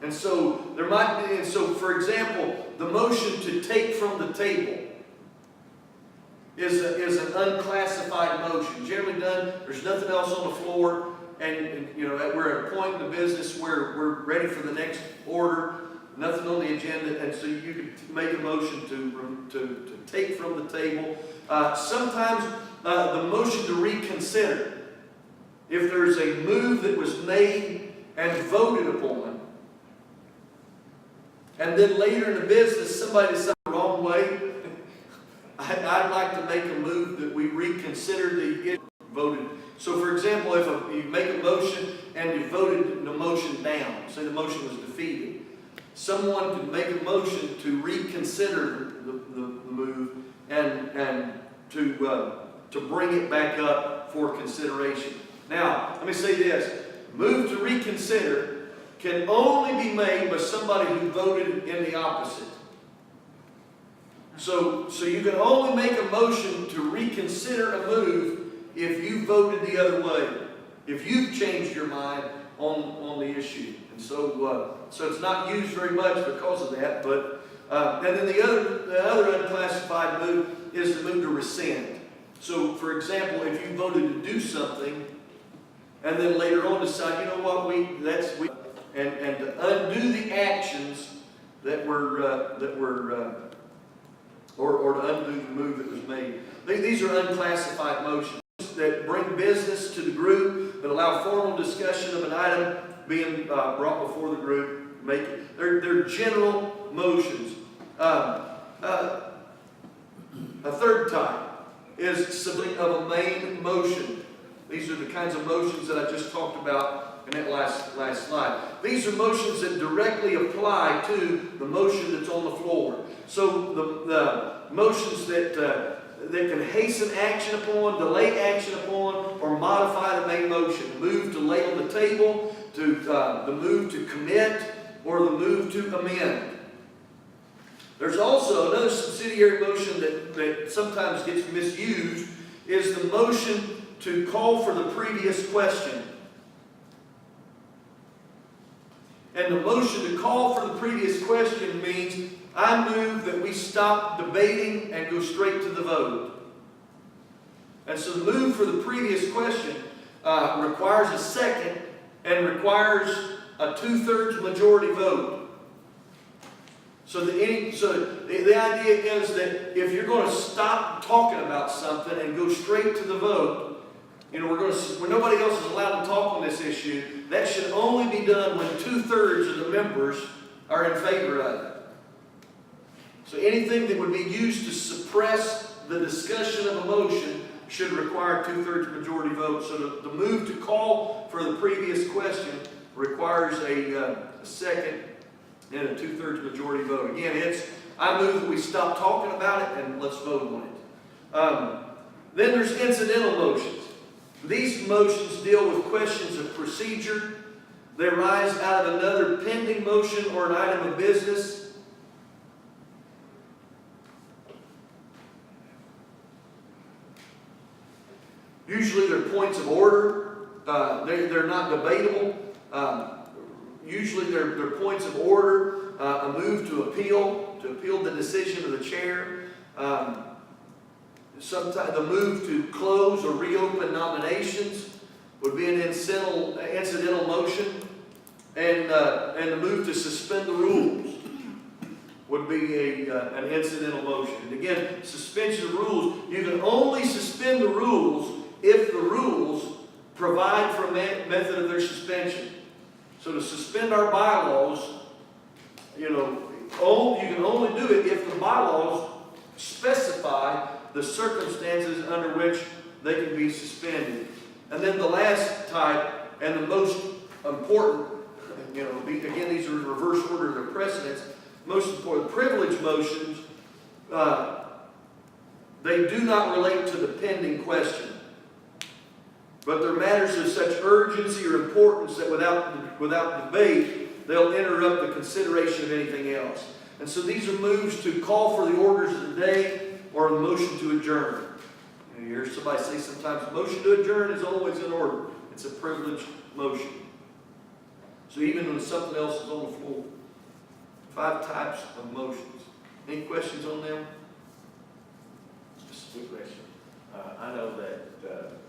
And so there might be, for example, the motion to take from the table is an unclassified motion. Generally done, there's nothing else on the floor, and we're at a point in the business where we're ready for the next order, nothing on the agenda, and so you could make a motion to take from the table. Sometimes the motion to reconsider. If there's a move that was made and voted upon, and then later in the business somebody decided the wrong way, I'd like to make a move that we reconsider the issue voted. So for example, if you make a motion and you voted the motion down, say the motion was defeated, someone could make a motion to reconsider the move and to bring it back up for consideration. Now, let me say this. Move to reconsider can only be made by somebody who voted in the opposite. So you can only make a motion to reconsider a move if you voted the other way, if you've changed your mind on the issue. And so it's not used very much because of that. But and then the other unclassified move is the move to rescind. So, for example, if you voted to do something, and then later on decide, and to undo the actions that were, or to undo the move that was made. These are unclassified motions that bring business to the group, that allow formal discussion of an item being brought before the group. They're general motions. A third type is something of a main motion. These are the kinds of motions that I just talked about in that last slide. These are motions that directly apply to the motion that's on the floor. So the motions that can hasten action upon, delay action upon, or modify the main motion. The move to lay on the table, to the move to commit, or the move to amend. There's also another subsidiary motion that sometimes gets misused, is the motion to call for the previous question. And the motion to call for the previous question means I move that we stop debating and go straight to the vote. And so the move for the previous question requires a second and requires a 2/3 majority vote. So the idea is that if you're going to stop talking about something and go straight to the vote, when nobody else is allowed to talk on this issue, that should only be done when 2/3 of the members are in favor of it. So anything that would be used to suppress the discussion of a motion should require a 2/3 majority vote. So the move to call for the previous question requires a second and a 2/3 majority vote. Again, I move that we stop talking about it and let's vote on it. Then there's incidental motions. These motions deal with questions of procedure. They arise out of another pending motion or an item of business. Usually they're points of order. They're not debatable. Usually they're points of order. A move to appeal the decision of the chair. Sometimes the move to close or reopen nominations would be an incidental motion, and the move to suspend the rules would be an incidental motion. And again, suspension of rules, you can only suspend the rules if the rules provide for a method of their suspension. So to suspend our bylaws, you can only do it if the bylaws specify the circumstances under which they can be suspended. And then the last type, and the most important, again, these are in reverse order of their precedence. Most important, privilege motions, they do not relate to the pending question. But they're matters of such urgency or importance that without debate, they'll interrupt the consideration of anything else. And so these are moves to call for the orders of the day or a motion to adjourn. You hear somebody say sometimes, motion to adjourn is always in order. It's a privileged motion. So even when something else is on the floor. 5 types of motions. Any questions on them? Just a quick question. I know that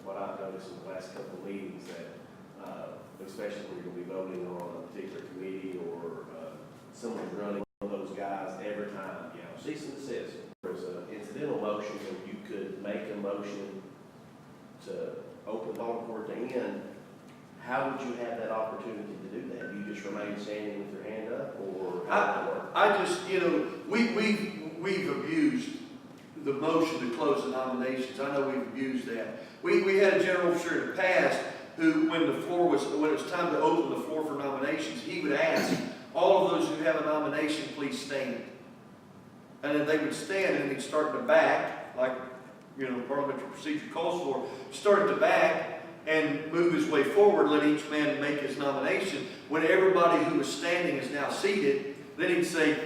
what I've noticed in the last couple of meetings that, especially when you're going to be voting on a particular committee or someone's running one of those guys every time, cease and desist. There's an incidental motion where you could make a motion to open the ball court to end. How would you have that opportunity to do that? Do you just remain standing with your hand up, or how does that work? I just, we've abused the motion to close the nominations. I know we've abused that. We had a general officer in the past who, when it was time to open the floor for nominations, he would ask all of those who have a nomination, please stand. And then they would stand, and he'd start in the back, like parliamentary procedure calls for, start at the back and move his way forward, let each man make his nomination. When everybody who was standing is now seated, then he'd say,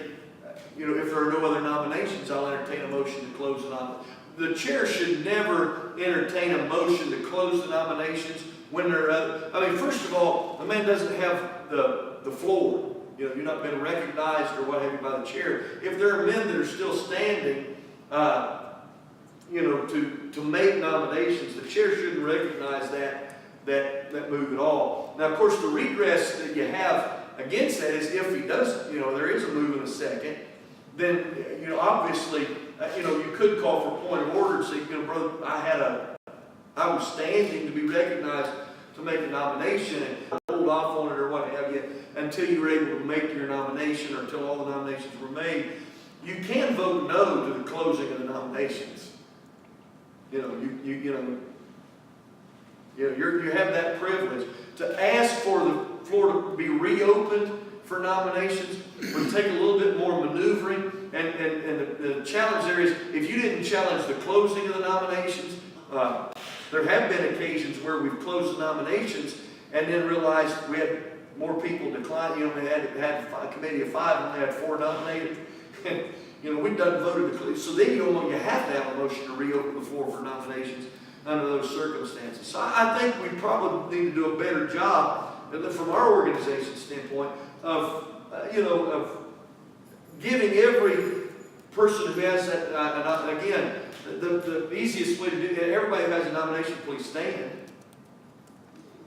if there are no other nominations, I'll entertain a motion to close the nominations. The chair should never entertain a motion to close the nominations when there are first of all, the man doesn't have the floor. You're not been recognized or what have you by the chair. If there are men that are still standing, to make nominations, the chair shouldn't recognize that move at all. Now, of course, the regress that you have against that is if he does, there is a move in a second, then, obviously, you could call for a point of order and say, brother, I was standing to be recognized to make a nomination and hold off on it or what have you until you were able to make your nomination or until all the nominations were made. You can vote no to the closing of the nominations. You have that privilege. To ask for the floor to be reopened for nominations would take a little bit more maneuvering. And the challenge there is, if you didn't challenge the closing of the nominations, there have been occasions where we've closed the nominations and then realized we had more people decline. We had a committee of 5 and we had 4 nominated. And we done voted to close. So then you have to have a motion to reopen the floor for nominations under those circumstances. So I think we probably need to do a better job from our organization standpoint of giving every person who has that, and again, the easiest way to do it, everybody who has a nomination, please stand.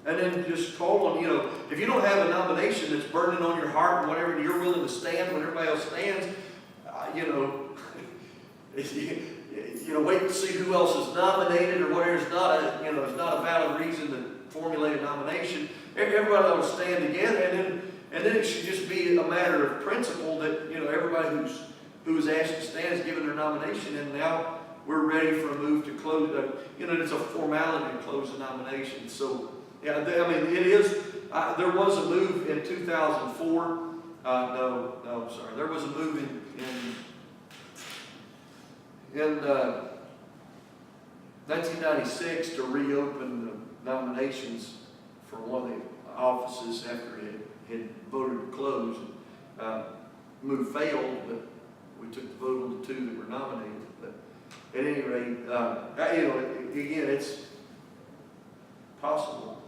And then just call on, if you don't have a nomination that's burning on your heart and whatever, and you're willing to stand when everybody else stands, wait and see who else is nominated or whatever. It's not a valid reason to formulate a nomination. Everybody ought to stand together, and then it should just be a matter of principle that, everybody who's asked to stand is given their nomination, and now we're ready for a move to close. It's a formality to close the nomination. So, yeah, it is. There was a move in 2004. Sorry. There was a move in 1996 to reopen the nominations for one of the offices after it had voted to close. Move failed, but we took the vote on the 2 that were nominated. But at any rate, again, it's possible.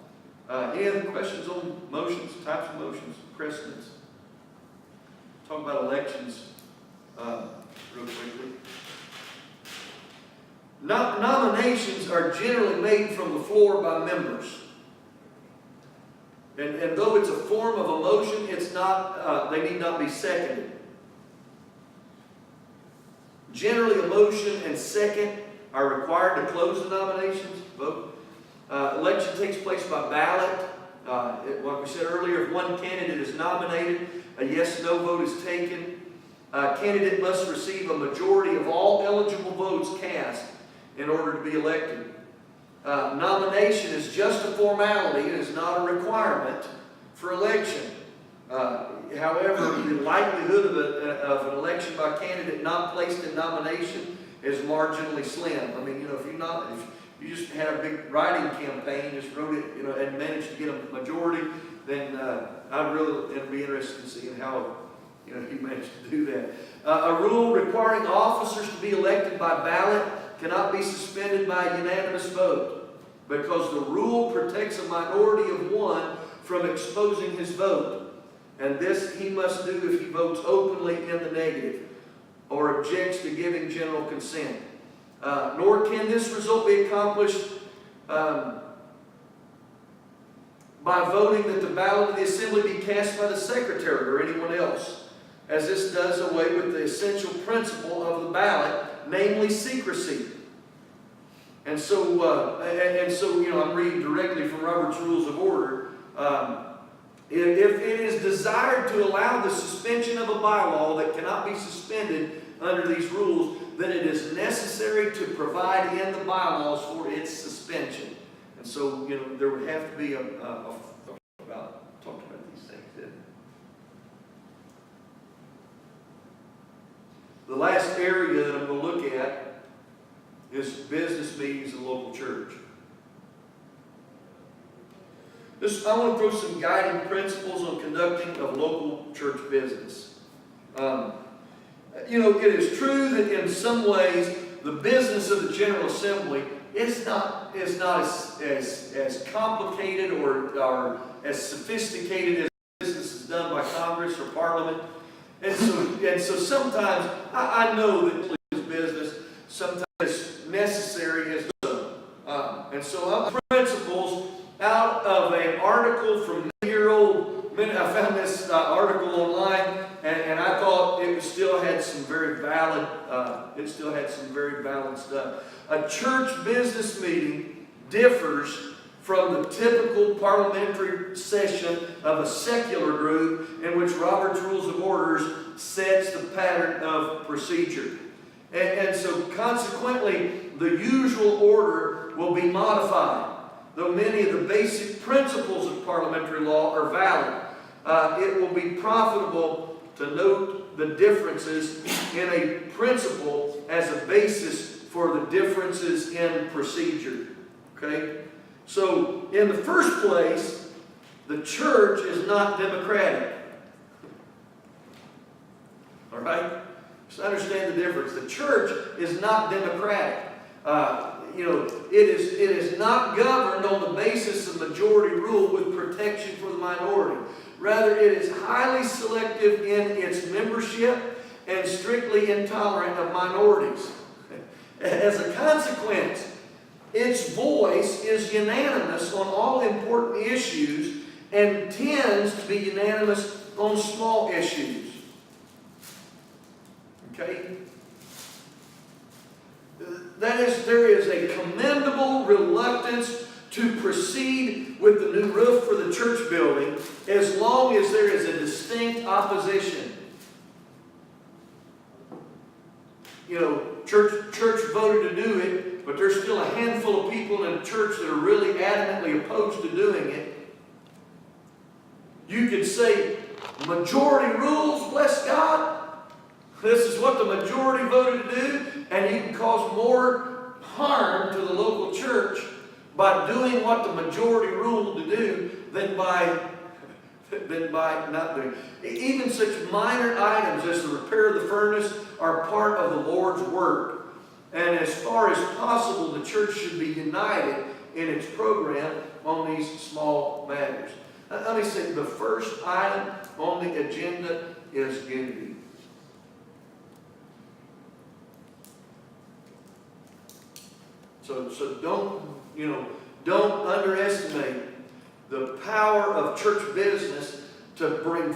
Any other questions on motions, types of motions, precedents? Talk about elections real quickly. Nominations are generally made from the floor by members. And though it's a form of a motion, it's not, they need not be seconded. Generally, a motion and second are required to close the nominations, vote. Election takes place by ballot. Like we said earlier, if one candidate is nominated, a yes/no vote is taken. A candidate must receive a majority of all eligible votes cast in order to be elected. Nomination is just a formality. It is not a requirement for election. However, the likelihood of an election by a candidate not placed in nomination is marginally slim. If you just had a big writing campaign, just wrote it, and managed to get a majority, then I'd really be interested in seeing how you managed to do that. A rule requiring officers to be elected by ballot cannot be suspended by a unanimous vote, because the rule protects a minority of one from exposing his vote. And this he must do if he votes openly in the negative or objects to giving general consent. Nor can this result be accomplished by voting that the ballot of the assembly be cast by the secretary or anyone else, as this does away with the essential principle of the ballot, namely secrecy. And so, I'm reading directly from Robert's Rules of Order. If it is desired to allow the suspension of a bylaw that cannot be suspended under these rules, then it is necessary to provide in the bylaws for its suspension. And so, there would have to be talked about these things, didn't it? The last area that I'm going to look at is business meetings in local church. I want to throw some guiding principles on conducting of local church business. It is true that in some ways the business of the General Assembly is not as complicated or as sophisticated as business is done by Congress or Parliament. And so sometimes I know that business sometimes is necessary as well. And so principles out of an article from 9-year-old, I found this It still had some very balanced stuff. A church business meeting differs from the typical parliamentary session of a secular group in which Robert's Rules of Orders sets the pattern of procedure. And so consequently, the usual order will be modified. Though many of the basic principles of parliamentary law are valid, it will be profitable to note the differences in a principle as a basis for the differences in procedure. Okay? So, in the first place, the church is not democratic. All right? Just understand the difference. The church is not democratic. It is not governed on the basis of majority rule with protection for the minority. Rather, it is highly selective in its membership and strictly intolerant of minorities. As a consequence, its voice is unanimous on all important issues and tends to be unanimous on small issues. Okay? That is, there is a commendable reluctance to proceed with the new roof for the church building as long as there is a distinct opposition. Church voted to do it, but there's still a handful of people in the church that are really adamantly opposed to doing it. You could say, majority rules, bless God. This is what the majority voted to do, and you can cause more harm to the local church by doing what the majority ruled to do than by not doing it. Even such minor items as the repair of the furnace are part of the Lord's work. And as far as possible, the church should be united in its program on these small matters. Let me say, the first item on the agenda is unity. So don't underestimate the power of church business to bring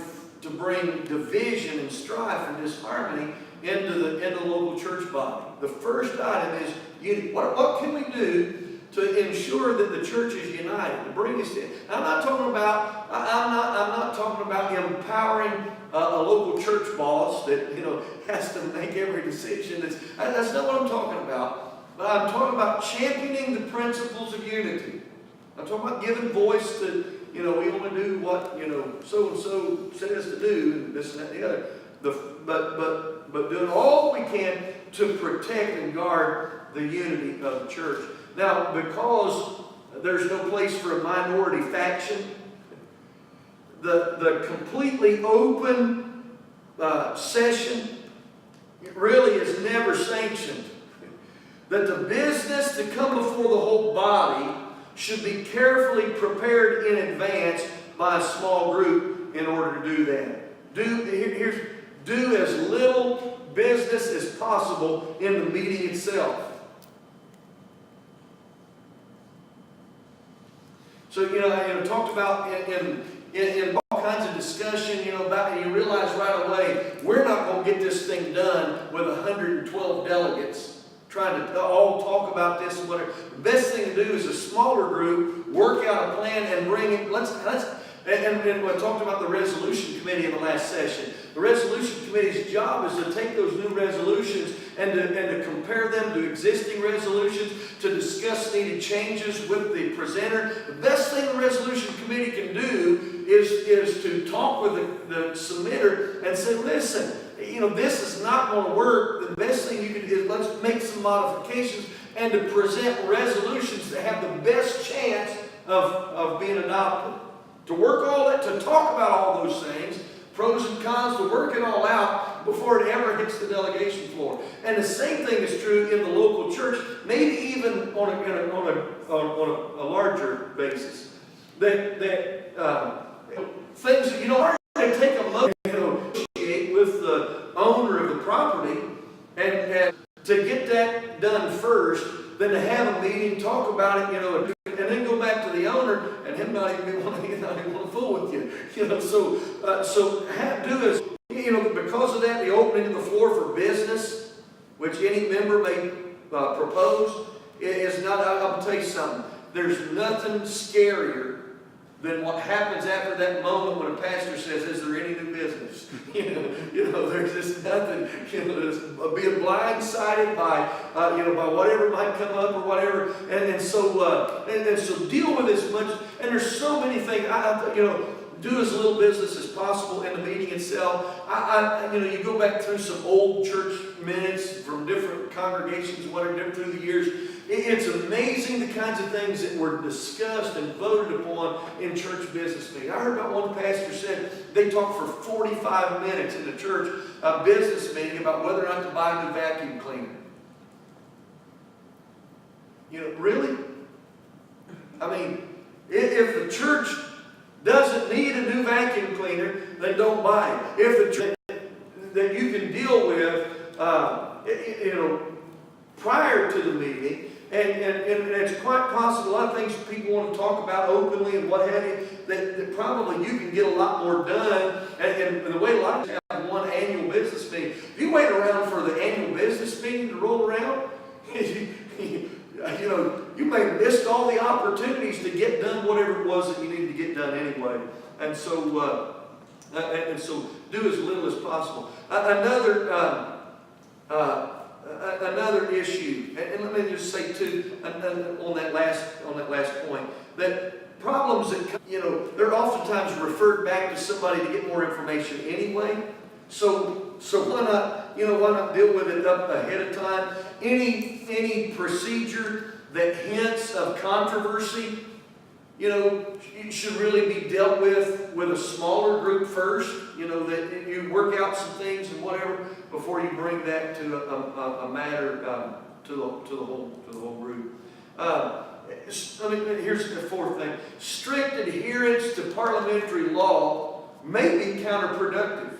division and strife and disharmony into the local church body. The first item is unity. What can we do to ensure that the church is united, to bring us in? I'm not talking about empowering a local church boss that has to make every decision. That's not what I'm talking about. But I'm talking about championing the principles of unity. I'm talking about giving voice to, we want to do what, so-and-so says to do, and this and that and the other. But doing all we can to protect and guard the unity of the church. Now, because there's no place for a minority faction, the completely open session really is never sanctioned. That the business to come before the whole body should be carefully prepared in advance by a small group in order to do that. Do as little business as possible in the meeting itself. So, talked about in all kinds of discussion, about, you realize right away, we're not going to get this thing done with 112 delegates trying to all talk about this and whatever. The best thing to do is a smaller group, work out a plan and bring it. And we talked about the resolution committee in the last session. The resolution committee's job is to take those new resolutions and to compare them to existing resolutions, to discuss needed changes with the presenter. The best thing the resolution committee can do is to talk with the submitter and say, listen, this is not going to work. The best thing you can do is let's make some modifications and to present resolutions that have the best chance of being adopted. To work all that, to talk about all those things, pros and cons, to work it all out before it ever hits the delegation floor. And the same thing is true in the local church, maybe even on a larger basis. That things that aren't going to take a moment to negotiate with the owner of the property and to get that done first, than to have a meeting, talk about it, and then go back to the owner and him not even want to fool with you. So do as, because of that, the opening of the floor for business, which any member may propose, is not, I'll tell you something, there's nothing scarier than what happens after that moment when a pastor says, is there any new business? There's just nothing, just being blindsided by, by whatever might come up or whatever. And so deal with as much, and there's so many things, do as little business as possible in the meeting itself. You go back through some old church minutes from different congregations, whatever, through the years. It's amazing the kinds of things that were discussed and voted upon in church business meetings. I heard about one pastor said they talked for 45 minutes in the church business meeting about whether or not to buy a new vacuum cleaner. Really? I mean, if the church doesn't need a new vacuum cleaner, then don't buy it. If the church that you can deal with, prior to the meeting, and it's quite possible, a lot of things people want to talk about openly and what have you, that probably you can get a lot more done. And the way a lot of people have one annual business meeting, if you wait around for the annual business meeting to roll around, you may have missed all the opportunities to get done whatever it was that you needed to get done anyway. And so do as little as possible. Another issue, and let me just say too, on that last point, that problems that come, they're oftentimes referred back to somebody to get more information anyway. So why not deal with it up ahead of time? Any procedure that hints of controversy, it should really be dealt with a smaller group first. That you work out some things and whatever before you bring that to a matter to the whole group. Here's the fourth thing: strict adherence to parliamentary law may be counterproductive.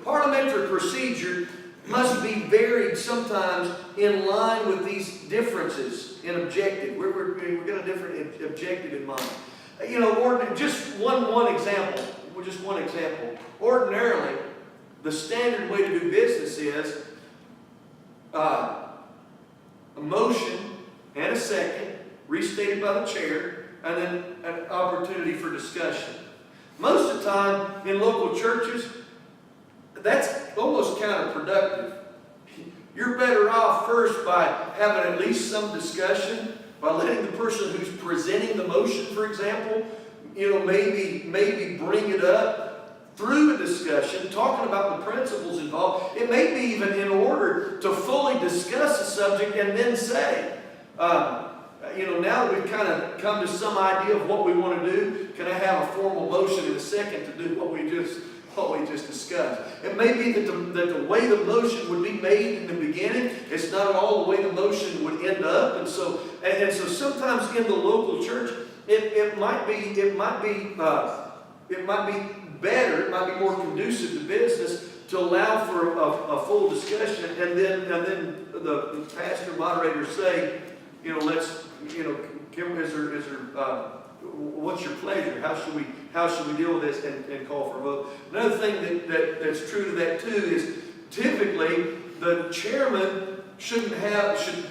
Parliamentary procedure must be varied sometimes in line with these differences in objective. We've got a different objective in mind. Just one example. Just one example. Ordinarily, the standard way to do business is a motion and a second, restated by the chair, and then an opportunity for discussion. Most of the time in local churches, that's almost counterproductive. You're better off first by having at least some discussion, by letting the person who's presenting the motion, for example, maybe bring it up through a discussion, talking about the principles involved. It may be even in order to fully discuss the subject and then say, now that we've kind of come to some idea of what we want to do, can I have a formal motion in a second to do what we just discussed? It may be that the way the motion would be made in the beginning, it's not at all the way the motion would end up. And so sometimes in the local church, it might be better, it might be more conducive to business to allow for a full discussion, and then the pastor moderator say, Kim, what's your pleasure? How should we deal with this and call for a vote? Another thing that's true to that too is typically the chairman should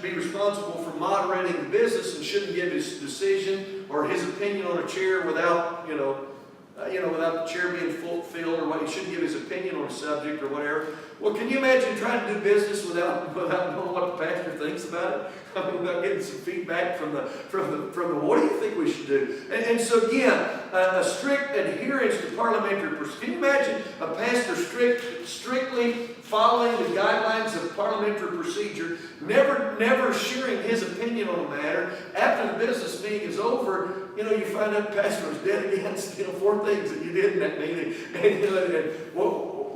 be responsible for moderating the business and shouldn't give his decision or his opinion on a chair without the chair being fulfilled, or what he shouldn't give his opinion on a subject or whatever. Well, can you imagine trying to do business without knowing what the pastor thinks about it? Without getting some feedback from the what do you think we should do? And so again, a strict adherence to parliamentary procedure. Can you imagine a pastor strictly following the guidelines of parliamentary procedure, never sharing his opinion on a matter? After the business meeting is over, you find out the pastor was dead against 4 things that you did in that meeting.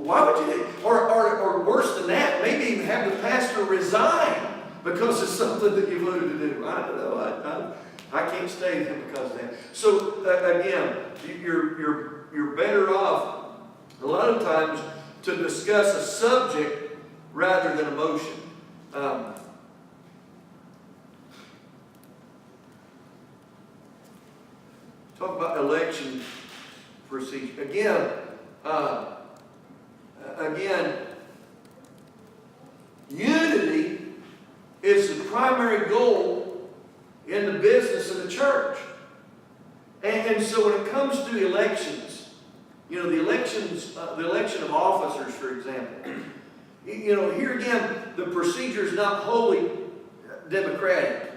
Why would you? Or worse than that, maybe even have the pastor resign because it's something that you voted to do. I don't know. I can't stay there because of that. So again, you're better off a lot of times to discuss a subject rather than a motion. Talk about election procedure. Again, again, unity is the primary goal in the business of the church. And so when it comes to elections, you know, the election of officers, for example, you know, here again, the procedure is not wholly democratic.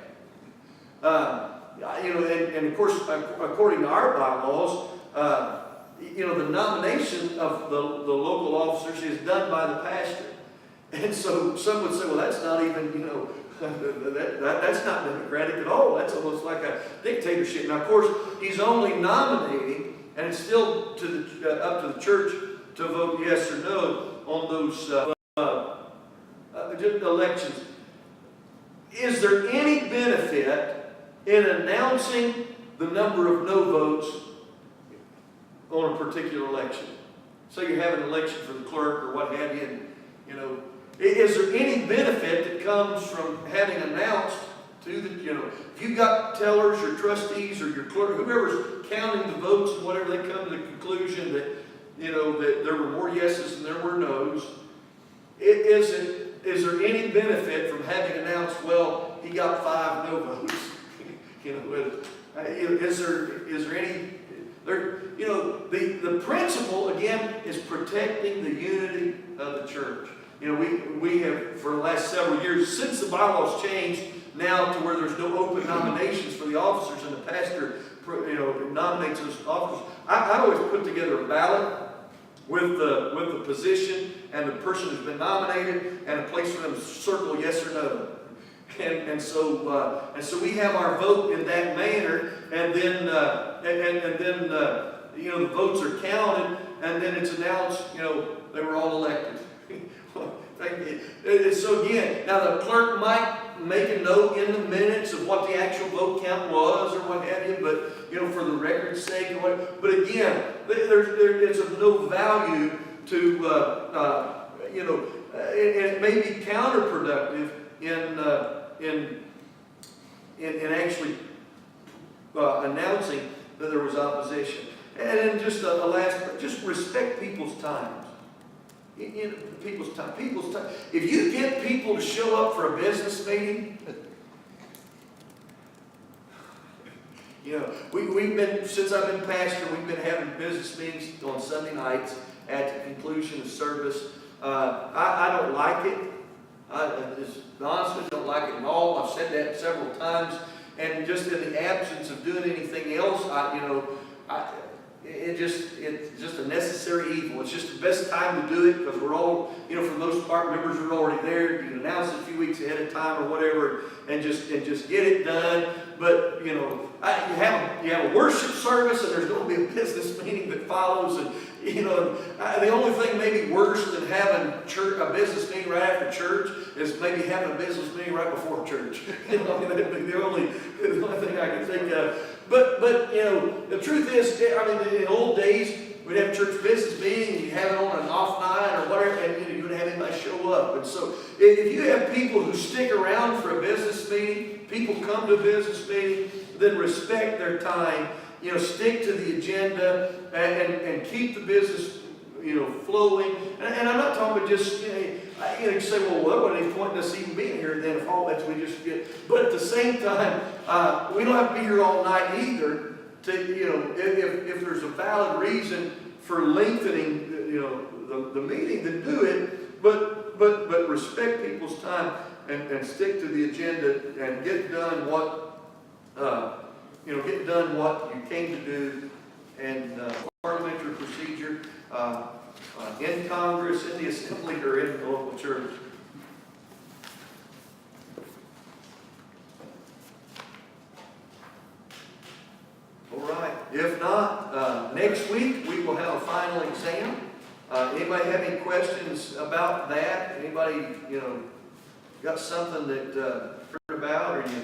You know, and of course, according to our bylaws, you know, the nomination of the local officers is done by the pastor. And so some would say, well, that's not even, you know, that's not democratic at all. That's almost like a dictatorship. Now, of course, he's only nominating, and it's still up to the church to vote yes or no on those elections. Is there any benefit in announcing the number of no votes on a particular election? So you have an election for the clerk or what have you, and, you know, is there any benefit that comes from having announced to the, you know, if you've got tellers or trustees or your clerk, whoever's counting the votes and whatever, they come to the conclusion that, you know, that there were more yeses than there were noes, is there any benefit from having announced, well, he got 5 no votes? You know, is there any, you know, the principle, again, is protecting the unity of the church. You know, we have, for the last several years, since the bylaws changed now to where there's no open nominations for the officers and the pastor, you know, nominates those officers, I always put together a ballot with the position and the person who's been nominated and a place for them to circle yes or no. And so we have our vote in that manner, and then you know, the votes are counted, and then it's announced, you know, they were all elected. So again, now the clerk might make a note in the minutes of what the actual vote count was or what have you, but, you know, for the record's sake or what. But again, it's of no value to, you know, and it may be counterproductive in actually announcing that there was opposition. And then just a last, just respect people's times. You know, people's time. If you get people to show up for a business meeting, you know, we've been, since I've been pastor, we've been having business meetings on Sunday nights at the conclusion of service. I don't like it. Honestly, don't like it at all. I've said that several times. And just in the absence of doing anything else, it's just a necessary evil. It's just the best time to do it because we're all, you know, for the most part, members are already there. You can announce it a few weeks ahead of time or whatever, and just get it done. But you know, you have a worship service, and there's going to be a business meeting that follows, and you know, the only thing maybe worse than having a business meeting right after church is maybe having a business meeting right before church. You know, that'd be the only thing I can think of. But you know, the truth is, I mean, in old days, we'd have church business meeting, and you'd have it on an off night or whatever, and you know, you wouldn't have anybody show up. And so, if you have people who stick around for a business meeting, people come to a business meeting, then respect their time. You know, stick to the agenda and keep the business, you know, flowing. And I'm not talking about just, you say, well, there wasn't any point in us even being here then if all that's we just get. But at the same time, we don't have to be here all night either. To, you know, if there's a valid reason for lengthening, you know, the meeting, then do it. But respect people's time and stick to the agenda and get done what. Get done what you came to do, and parliamentary procedure in Congress, in the Assembly, or in the local church. All right. If not, next week we will have a final exam. Anybody have any questions about that? Anybody, you know, got something that heard about, or you